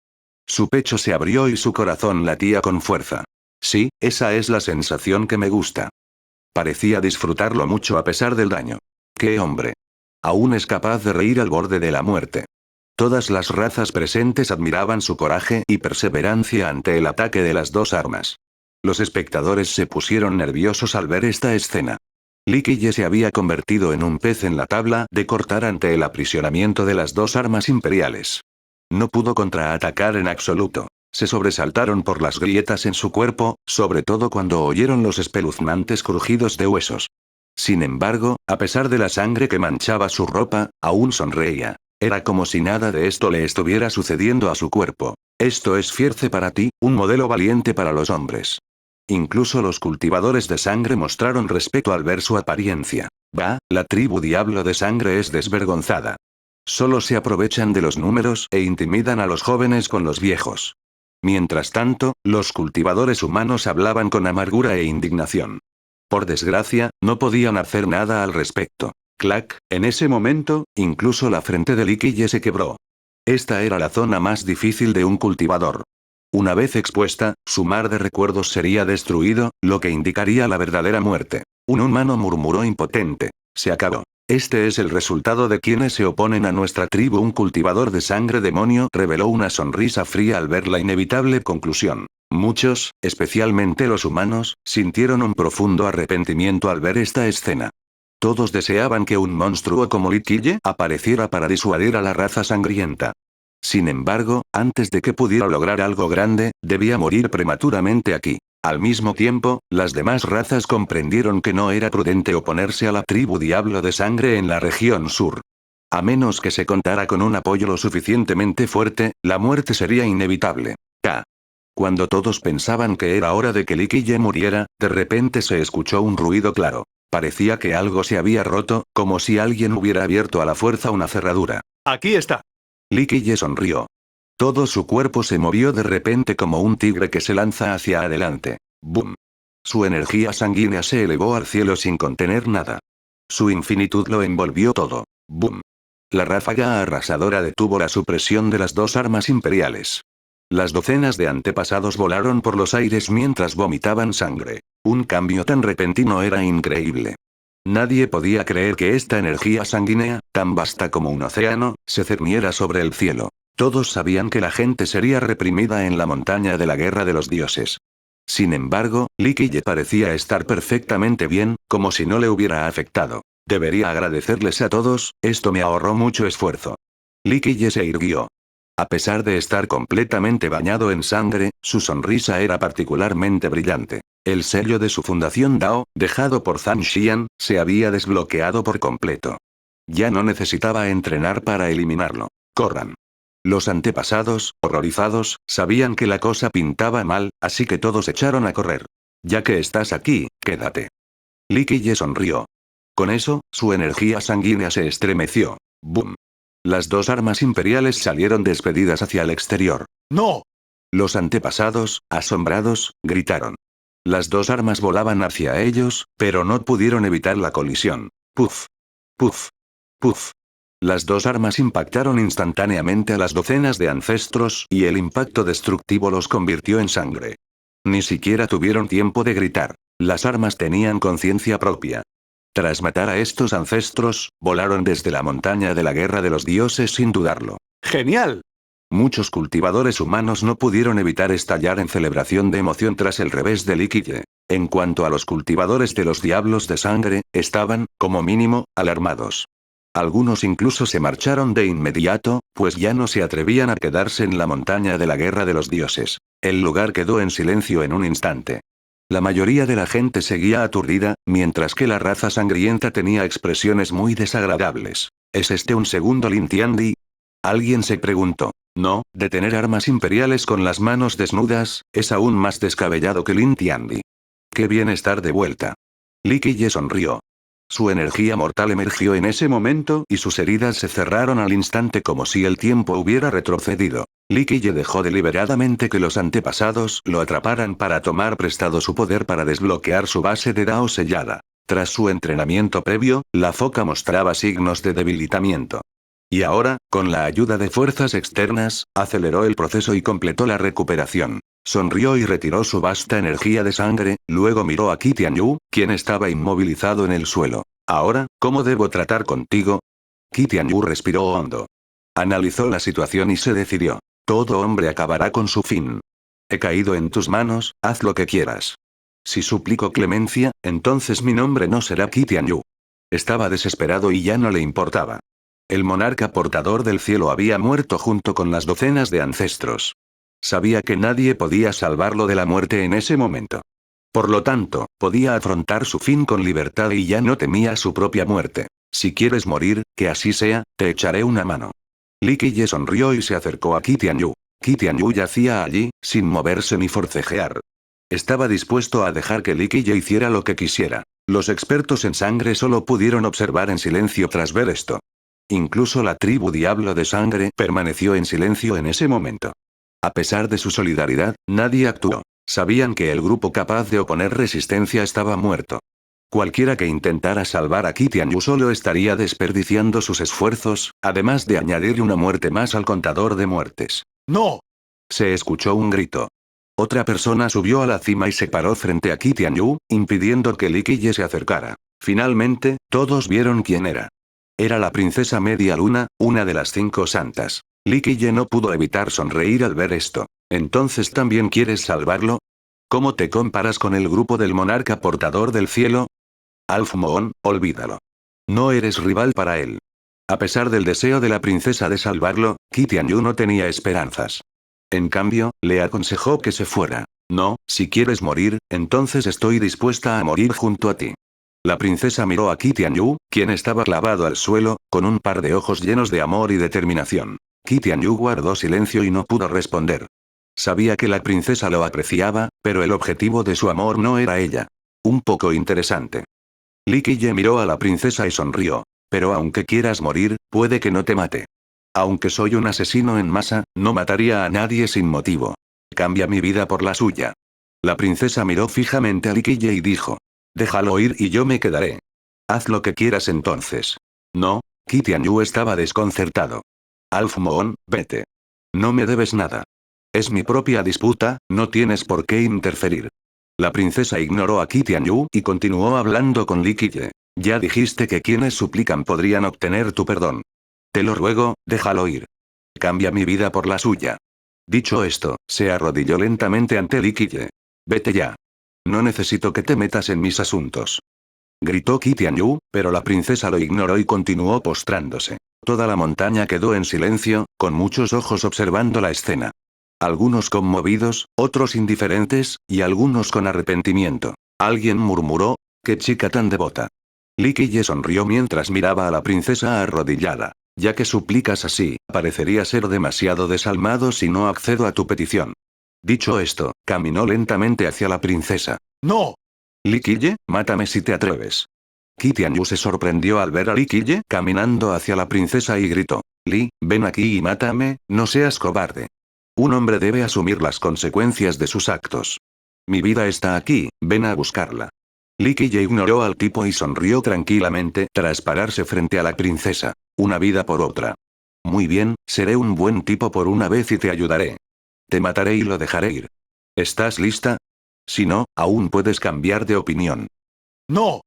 Su pecho se abrió y su corazón latía con fuerza. Sí, esa es la sensación que me gusta. Parecía disfrutarlo mucho a pesar del daño. ¡Qué hombre! Aún es capaz de reír al borde de la muerte. Todas las razas presentes admiraban su coraje y perseverancia ante el ataque de las dos armas. Los espectadores se pusieron nerviosos al ver esta escena. Liquille se había convertido en un pez en la tabla de cortar ante el aprisionamiento de las dos armas imperiales. No pudo contraatacar en absoluto. Se sobresaltaron por las grietas en su cuerpo, sobre todo cuando oyeron los espeluznantes crujidos de huesos. Sin embargo, a pesar de la sangre que manchaba su ropa, aún sonreía. Era como si nada de esto le estuviera sucediendo a su cuerpo. Esto es Fierce para ti, un modelo valiente para los hombres. Incluso los cultivadores de sangre mostraron respeto al ver su apariencia. Va, la tribu Diablo de Sangre es desvergonzada. Solo se aprovechan de los números e intimidan a los jóvenes con los viejos. Mientras tanto, los cultivadores humanos hablaban con amargura e indignación. Por desgracia, no podían hacer nada al respecto. Clac, en ese momento, incluso la frente de Liquille se quebró. Esta era la zona más difícil de un cultivador. Una vez expuesta, su mar de recuerdos sería destruido, lo que indicaría la verdadera muerte. Un humano murmuró impotente. Se acabó. Este es el resultado de quienes se oponen a nuestra tribu. Un cultivador de sangre demonio reveló una sonrisa fría al ver la inevitable conclusión. Muchos, especialmente los humanos, sintieron un profundo arrepentimiento al ver esta escena. Todos deseaban que un monstruo como Liquille apareciera para disuadir a la raza sangrienta. Sin embargo, antes de que pudiera lograr algo grande, debía morir prematuramente aquí. Al mismo tiempo, las demás razas comprendieron que no era prudente oponerse a la tribu Diablo de Sangre en la región sur. A menos que se contara con un apoyo lo suficientemente fuerte, la muerte sería inevitable. Cuando todos pensaban que era hora de que Liquille muriera, de repente se escuchó un ruido claro. Parecía que algo se había roto, como si alguien hubiera abierto a la fuerza una cerradura. Aquí está. Liquille sonrió. Todo su cuerpo se movió de repente como un tigre que se lanza hacia adelante. ¡Bum! Su energía sanguínea se elevó al cielo sin contener nada. Su infinitud lo envolvió todo. ¡Bum! La ráfaga arrasadora detuvo la supresión de las dos armas imperiales. Las docenas de antepasados volaron por los aires mientras vomitaban sangre. Un cambio tan repentino era increíble. Nadie podía creer que esta energía sanguínea, tan vasta como un océano, se cerniera sobre el cielo. Todos sabían que la gente sería reprimida en la montaña de la guerra de los dioses. Sin embargo, Liquille parecía estar perfectamente bien, como si no le hubiera afectado. Debería agradecerles a todos, esto me ahorró mucho esfuerzo. Liquille se irguió. A pesar de estar completamente bañado en sangre, su sonrisa era particularmente brillante. El sello de su fundación Dao, dejado por Zhang Xian, se había desbloqueado por completo. Ya no necesitaba entrenar para eliminarlo. ¡Corran! Los antepasados, horrorizados, sabían que la cosa pintaba mal, así que todos echaron a correr. Ya que estás aquí, quédate. Liquille sonrió. Con eso, su energía sanguínea se estremeció. ¡Bum! Las dos armas imperiales salieron despedidas hacia el exterior. ¡No! Los antepasados, asombrados, gritaron. Las dos armas volaban hacia ellos, pero no pudieron evitar la colisión. ¡Puf! ¡Puf! ¡Puf! Las dos armas impactaron instantáneamente a las docenas de ancestros y el impacto destructivo los convirtió en sangre. Ni siquiera tuvieron tiempo de gritar. Las armas tenían conciencia propia. Tras matar a estos ancestros, volaron desde la montaña de la guerra de los dioses sin dudarlo. ¡Genial! Muchos cultivadores humanos no pudieron evitar estallar en celebración de emoción tras el revés de Liquille. En cuanto a los cultivadores de los diablos de sangre, estaban, como mínimo, alarmados. Algunos incluso se marcharon de inmediato, pues ya no se atrevían a quedarse en la montaña de la guerra de los dioses. El lugar quedó en silencio en un instante. La mayoría de la gente seguía aturdida, mientras que la raza sangrienta tenía expresiones muy desagradables. ¿Es este un segundo Lin Tiandi? Alguien se preguntó. No, de tener armas imperiales con las manos desnudas, es aún más descabellado que Lin Tiandi. Qué bien estar de vuelta. Li Qiye sonrió. Su energía mortal emergió en ese momento y sus heridas se cerraron al instante como si el tiempo hubiera retrocedido. Li Qiye dejó deliberadamente que los antepasados lo atraparan para tomar prestado su poder para desbloquear su base de Dao sellada. Tras su entrenamiento previo, la foca mostraba signos de debilitamiento. Y ahora, con la ayuda de fuerzas externas, aceleró el proceso y completó la recuperación. Sonrió y retiró su vasta energía de sangre, luego miró a Qi Tianyu, quien estaba inmovilizado en el suelo. Ahora, ¿cómo debo tratar contigo? Qi Tianyu respiró hondo. Analizó la situación y se decidió. Todo hombre acabará con su fin. He caído en tus manos, haz lo que quieras. Si suplico clemencia, entonces mi nombre no será Qi Tianyu. Estaba desesperado y ya no le importaba. El monarca portador del cielo había muerto junto con las docenas de ancestros. Sabía que nadie podía salvarlo de la muerte en ese momento. Por lo tanto, podía afrontar su fin con libertad y ya no temía su propia muerte. Si quieres morir, que así sea, te echaré una mano. Li Qiye sonrió y se acercó a Qi Tianyu. Qi Tianyu yacía allí, sin moverse ni forcejear. Estaba dispuesto a dejar que Li Qiye hiciera lo que quisiera. Los expertos en sangre solo pudieron observar en silencio tras ver esto. Incluso la tribu Diablo de Sangre permaneció en silencio en ese momento. A pesar de su solidaridad, nadie actuó. Sabían que el grupo capaz de oponer resistencia estaba muerto. Cualquiera que intentara salvar a Qi Tianyu solo estaría desperdiciando sus esfuerzos, además de añadir una muerte más al contador de muertes. ¡No! Se escuchó un grito. Otra persona subió a la cima y se paró frente a Qi Tianyu, impidiendo que Li Qiye se acercara. Finalmente, todos vieron quién era. Era la princesa Media Luna, una de las 5 santas. Li Qiye no pudo evitar sonreír al ver esto. ¿Entonces también quieres salvarlo? ¿Cómo te comparas con el grupo del monarca portador del cielo? Alf Moon, olvídalo. No eres rival para él. A pesar del deseo de la princesa de salvarlo, Qi Tianyu no tenía esperanzas. En cambio, le aconsejó que se fuera. No, si quieres morir, entonces estoy dispuesta a morir junto a ti. La princesa miró a Qi Tianyu, quien estaba clavado al suelo, con un par de ojos llenos de amor y determinación. Qi Tianyu guardó silencio y no pudo responder. Sabía que la princesa lo apreciaba, pero el objetivo de su amor no era ella. Un poco interesante. Li Qiye miró a la princesa y sonrió. Pero aunque quieras morir, puede que no te mate. Aunque soy un asesino en masa, no mataría a nadie sin motivo. Cambia mi vida por la suya. La princesa miró fijamente a Li Qiye y dijo. Déjalo ir y yo me quedaré. Haz lo que quieras entonces. No, Qi Tianyu estaba desconcertado. Alf Moon, vete. No me debes nada. Es mi propia disputa, no tienes por qué interferir. La princesa ignoró a Qi Tianyu y continuó hablando con Li Qiye. Ya dijiste que quienes suplican podrían obtener tu perdón. Te lo ruego, déjalo ir. Cambia mi vida por la suya. Dicho esto, se arrodilló lentamente ante Li Qiye. Vete ya. No necesito que te metas en mis asuntos. Gritó Qi Tianyu, pero la princesa lo ignoró y continuó postrándose. Toda la montaña quedó en silencio, con muchos ojos observando la escena. Algunos conmovidos, otros indiferentes, y algunos con arrepentimiento. Alguien murmuró, ¡qué chica tan devota! Li Qiye sonrió mientras miraba a la princesa arrodillada. Ya que suplicas así, parecería ser demasiado desalmado si no accedo a tu petición. Dicho esto, caminó lentamente hacia la princesa. ¡No! Li Qiye, mátame si te atreves. Qi Tianyu se sorprendió al ver a Li Qiye caminando hacia la princesa y gritó. Li, ven aquí y mátame, no seas cobarde. Un hombre debe asumir las consecuencias de sus actos. Mi vida está aquí, ven a buscarla. Li Qiye ignoró al tipo y sonrió tranquilamente tras pararse frente a la princesa. Una vida por otra. Muy bien, seré un buen tipo por una vez y te ayudaré. Te mataré y lo dejaré ir. ¿Estás lista? Si no, aún puedes cambiar de opinión. ¡No!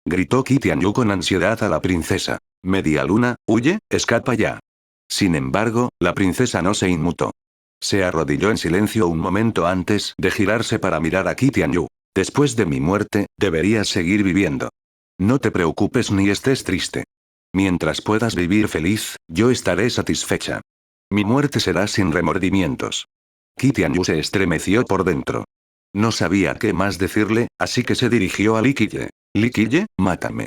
Gritó Qi Tianyu con ansiedad a la princesa. Media Luna, huye, escapa ya. Sin embargo, la princesa no se inmutó. Se arrodilló en silencio un momento antes de girarse para mirar a Qi Tianyu. Después de mi muerte, deberías seguir viviendo. No te preocupes ni estés triste. Mientras puedas vivir feliz, yo estaré satisfecha. Mi muerte será sin remordimientos. Qi Tianyu se estremeció por dentro. No sabía qué más decirle, así que se dirigió a Li Qiye. Li Qiye, mátame.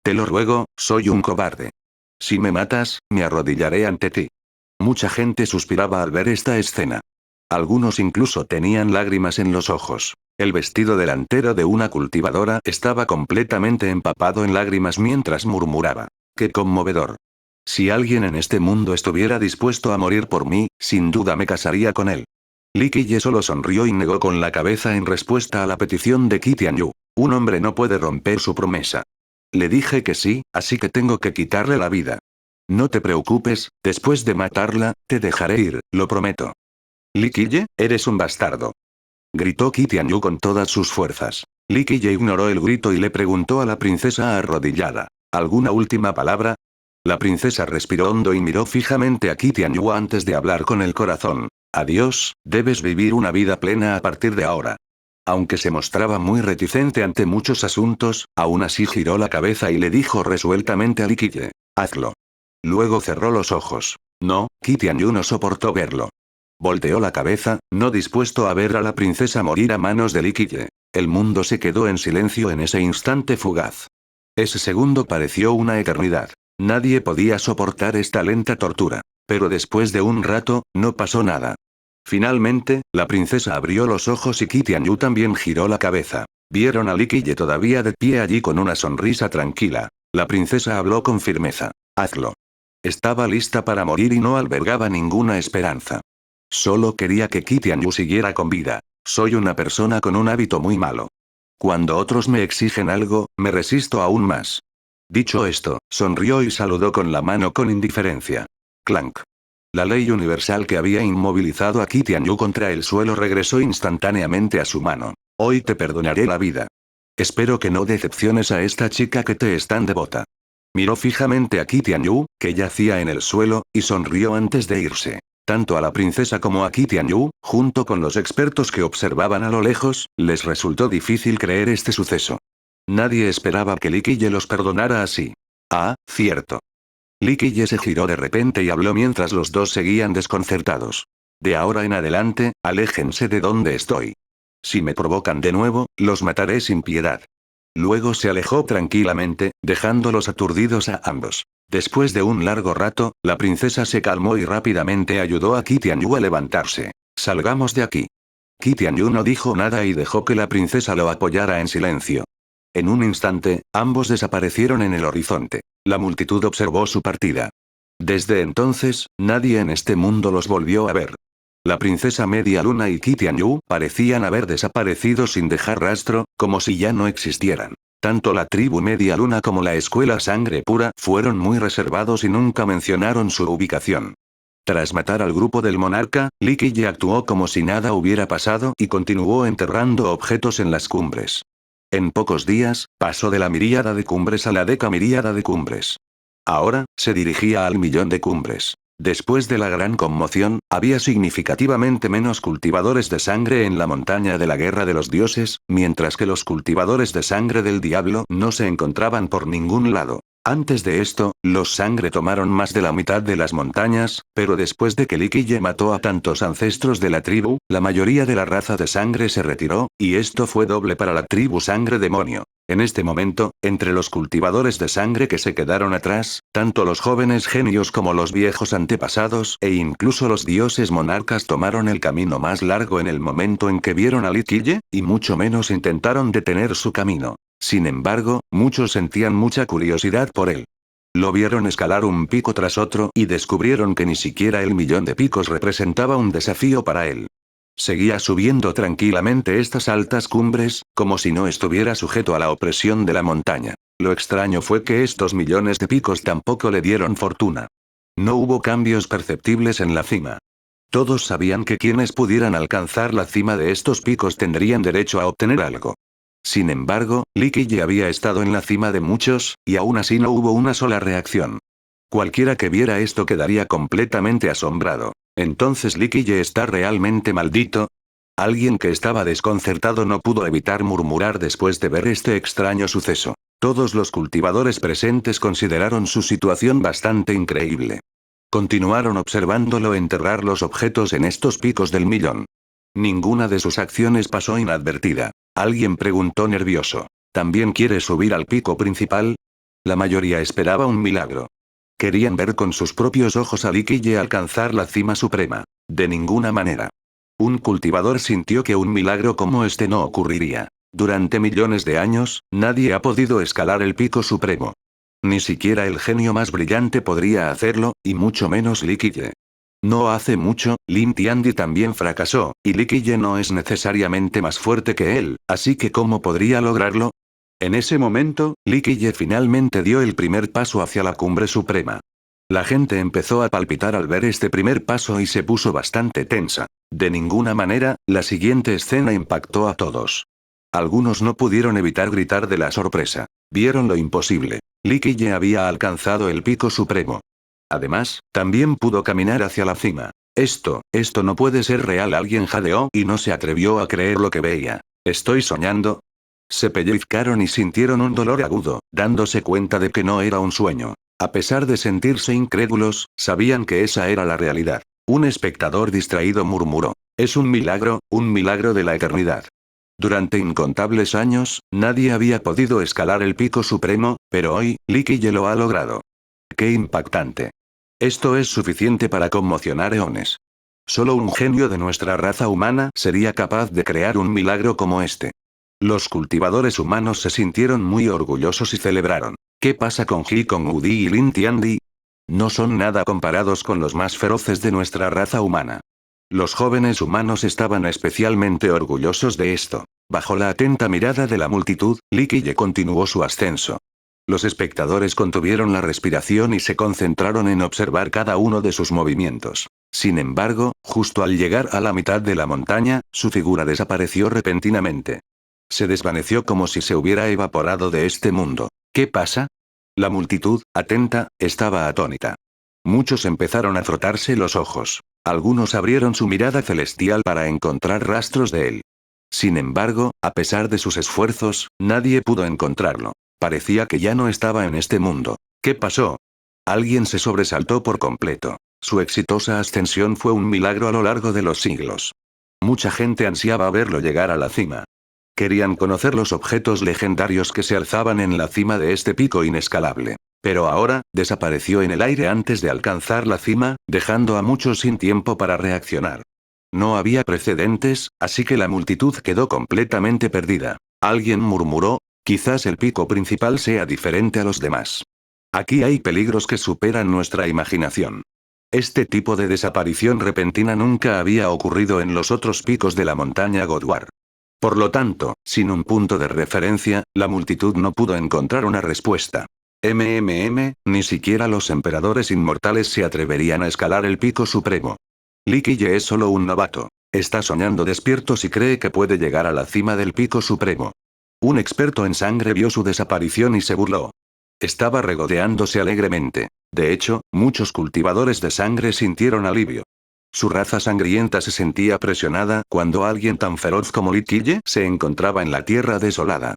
Te lo ruego, soy un cobarde. Si me matas, me arrodillaré ante ti. Mucha gente suspiraba al ver esta escena. Algunos incluso tenían lágrimas en los ojos. El vestido delantero de una cultivadora estaba completamente empapado en lágrimas mientras murmuraba. ¡Qué conmovedor! Si alguien en este mundo estuviera dispuesto a morir por mí, sin duda me casaría con él. Lee Qiye solo sonrió y negó con la cabeza en respuesta a la petición de Qi Tianyu. Un hombre no puede romper su promesa. Le dije que sí, así que tengo que quitarle la vida. No te preocupes, después de matarla, te dejaré ir, lo prometo. Lee Qiye, eres un bastardo. Gritó Qi Tianyu con todas sus fuerzas. Lee Qiye ignoró el grito y le preguntó a la princesa arrodillada. ¿Alguna última palabra? La princesa respiró hondo y miró fijamente a Qi Tianyu antes de hablar con el corazón. Adiós, debes vivir una vida plena a partir de ahora. Aunque se mostraba muy reticente ante muchos asuntos, aún así giró la cabeza y le dijo resueltamente a Lee Qiye. Hazlo. Luego cerró los ojos. No, Qi Tianyu no soportó verlo. Volteó la cabeza, no dispuesto a ver a la princesa morir a manos de Lee Qiye. El mundo se quedó en silencio en ese instante fugaz. Ese segundo pareció una eternidad. Nadie podía soportar esta lenta tortura. Pero después de un rato, no pasó nada. Finalmente, la princesa abrió los ojos y Qi Tianyu también giró la cabeza. Vieron a Lee Qiye todavía de pie allí con una sonrisa tranquila. La princesa habló con firmeza. Hazlo. Estaba lista para morir y no albergaba ninguna esperanza. Solo quería que Qi Tianyu siguiera con vida. Soy una persona con un hábito muy malo. Cuando otros me exigen algo, me resisto aún más. Dicho esto, sonrió y saludó con la mano con indiferencia. Clank. La ley universal que había inmovilizado a Qi Tianyu contra el suelo regresó instantáneamente a su mano. Hoy te perdonaré la vida. Espero que no decepciones a esta chica que te es tan devota. Miró fijamente a Qi Tianyu, que yacía en el suelo, y sonrió antes de irse. Tanto a la princesa como a Qi Tianyu, junto con los expertos que observaban a lo lejos, les resultó difícil creer este suceso. Nadie esperaba que Lee Qiye los perdonara así. Ah, cierto. Lee Qiye se giró de repente y habló mientras los dos seguían desconcertados. De ahora en adelante, aléjense de donde estoy. Si me provocan de nuevo, los mataré sin piedad. Luego se alejó tranquilamente, dejándolos aturdidos a ambos. Después de un largo rato, la princesa se calmó y rápidamente ayudó a Qi Tianyu a levantarse. Salgamos de aquí. Qi Tianyu no dijo nada y dejó que la princesa lo apoyara en silencio. En un instante, ambos desaparecieron en el horizonte. La multitud observó su partida. Desde entonces, nadie en este mundo los volvió a ver. La princesa Media Luna y Qi Tianyu parecían haber desaparecido sin dejar rastro, como si ya no existieran. Tanto la tribu Media Luna como la escuela Sangre Pura fueron muy reservados y nunca mencionaron su ubicación. Tras matar al grupo del monarca, Lee Qiye actuó como si nada hubiera pasado y continuó enterrando objetos en las cumbres. En pocos días, pasó de la miríada de cumbres a la decamiríada de cumbres. Ahora, se dirigía al millón de cumbres. Después de la gran conmoción, había significativamente menos cultivadores de sangre en la montaña de la guerra de los dioses, mientras que los cultivadores de sangre del diablo no se encontraban por ningún lado. Antes de esto, los sangre tomaron más de la mitad de las montañas, pero después de que Lee Qiye mató a tantos ancestros de la tribu, la mayoría de la raza de sangre se retiró, y esto fue doble para la tribu sangre demonio. En este momento, entre los cultivadores de sangre que se quedaron atrás, tanto los jóvenes genios como los viejos antepasados e incluso los dioses monarcas tomaron el camino más largo en el momento en que vieron a Lee Qiye, y mucho menos intentaron detener su camino. Sin embargo, muchos sentían mucha curiosidad por él. Lo vieron escalar un pico tras otro y descubrieron que ni siquiera el millón de picos representaba un desafío para él. Seguía subiendo tranquilamente estas altas cumbres, como si no estuviera sujeto a la opresión de la montaña. Lo extraño fue que estos millones de picos tampoco le dieron fortuna. No hubo cambios perceptibles en la cima. Todos sabían que quienes pudieran alcanzar la cima de estos picos tendrían derecho a obtener algo. Sin embargo, Lee Qiye había estado en la cima de muchos, y aún así no hubo una sola reacción. Cualquiera que viera esto quedaría completamente asombrado. ¿Entonces Lee Qiye está realmente maldito? Alguien que estaba desconcertado no pudo evitar murmurar después de ver este extraño suceso. Todos los cultivadores presentes consideraron su situación bastante increíble. Continuaron observándolo enterrar los objetos en estos picos del millón. Ninguna de sus acciones pasó inadvertida. Alguien preguntó nervioso. ¿También quiere subir al pico principal? La mayoría esperaba un milagro. Querían ver con sus propios ojos a Li Qiye alcanzar la cima suprema. De ninguna manera. Un cultivador sintió que un milagro como este no ocurriría. Durante millones de años, nadie ha podido escalar el pico supremo. Ni siquiera el genio más brillante podría hacerlo, y mucho menos Li Qiye. No hace mucho, Lin Tiandi también fracasó, y Li Qiye no es necesariamente más fuerte que él, así que ¿cómo podría lograrlo? En ese momento, Li Qiye finalmente dio el primer paso hacia la cumbre suprema. La gente empezó a palpitar al ver este primer paso y se puso bastante tensa. De ninguna manera, la siguiente escena impactó a todos. Algunos no pudieron evitar gritar de la sorpresa. Vieron lo imposible. Li Qiye había alcanzado el pico supremo. Además, también pudo caminar hacia la cima. Esto no puede ser real. Alguien jadeó y no se atrevió a creer lo que veía. ¿Estoy soñando? Se pellizcaron y sintieron un dolor agudo, dándose cuenta de que no era un sueño. A pesar de sentirse incrédulos, sabían que esa era la realidad. Un espectador distraído murmuró: «Es un milagro de la eternidad». Durante incontables años, nadie había podido escalar el pico supremo, pero hoy, Li Qiye lo ha logrado. ¡Qué impactante! Esto es suficiente para conmocionar eones. Solo un genio de nuestra raza humana sería capaz de crear un milagro como este. Los cultivadores humanos se sintieron muy orgullosos y celebraron. ¿Qué pasa con Ji Kong Udi y Lin Tiandi? No son nada comparados con los más feroces de nuestra raza humana. Los jóvenes humanos estaban especialmente orgullosos de esto. Bajo la atenta mirada de la multitud, Li Qiye continuó su ascenso. Los espectadores contuvieron la respiración y se concentraron en observar cada uno de sus movimientos. Sin embargo, justo al llegar a la mitad de la montaña, su figura desapareció repentinamente. Se desvaneció como si se hubiera evaporado de este mundo. ¿Qué pasa? La multitud, atenta, estaba atónita. Muchos empezaron a frotarse los ojos. Algunos abrieron su mirada celestial para encontrar rastros de él. Sin embargo, a pesar de sus esfuerzos, nadie pudo encontrarlo. Parecía que ya no estaba en este mundo. ¿Qué pasó? Alguien se sobresaltó por completo. Su exitosa ascensión fue un milagro a lo largo de los siglos. Mucha gente ansiaba verlo llegar a la cima. Querían conocer los objetos legendarios que se alzaban en la cima de este pico inescalable. Pero ahora, desapareció en el aire antes de alcanzar la cima, dejando a muchos sin tiempo para reaccionar. No había precedentes, así que la multitud quedó completamente perdida. Alguien murmuró: «Quizás el pico principal sea diferente a los demás. Aquí hay peligros que superan nuestra imaginación». Este tipo de desaparición repentina nunca había ocurrido en los otros picos de la montaña Godwar. Por lo tanto, sin un punto de referencia, la multitud no pudo encontrar una respuesta. Ni siquiera los emperadores inmortales se atreverían a escalar el pico supremo. Li Qiye es solo un novato. Está soñando despierto si cree que puede llegar a la cima del pico supremo. Un experto en sangre vio su desaparición y se burló. Estaba regodeándose alegremente. De hecho, muchos cultivadores de sangre sintieron alivio. Su raza sangrienta se sentía presionada cuando alguien tan feroz como Li Qiye se encontraba en la tierra desolada.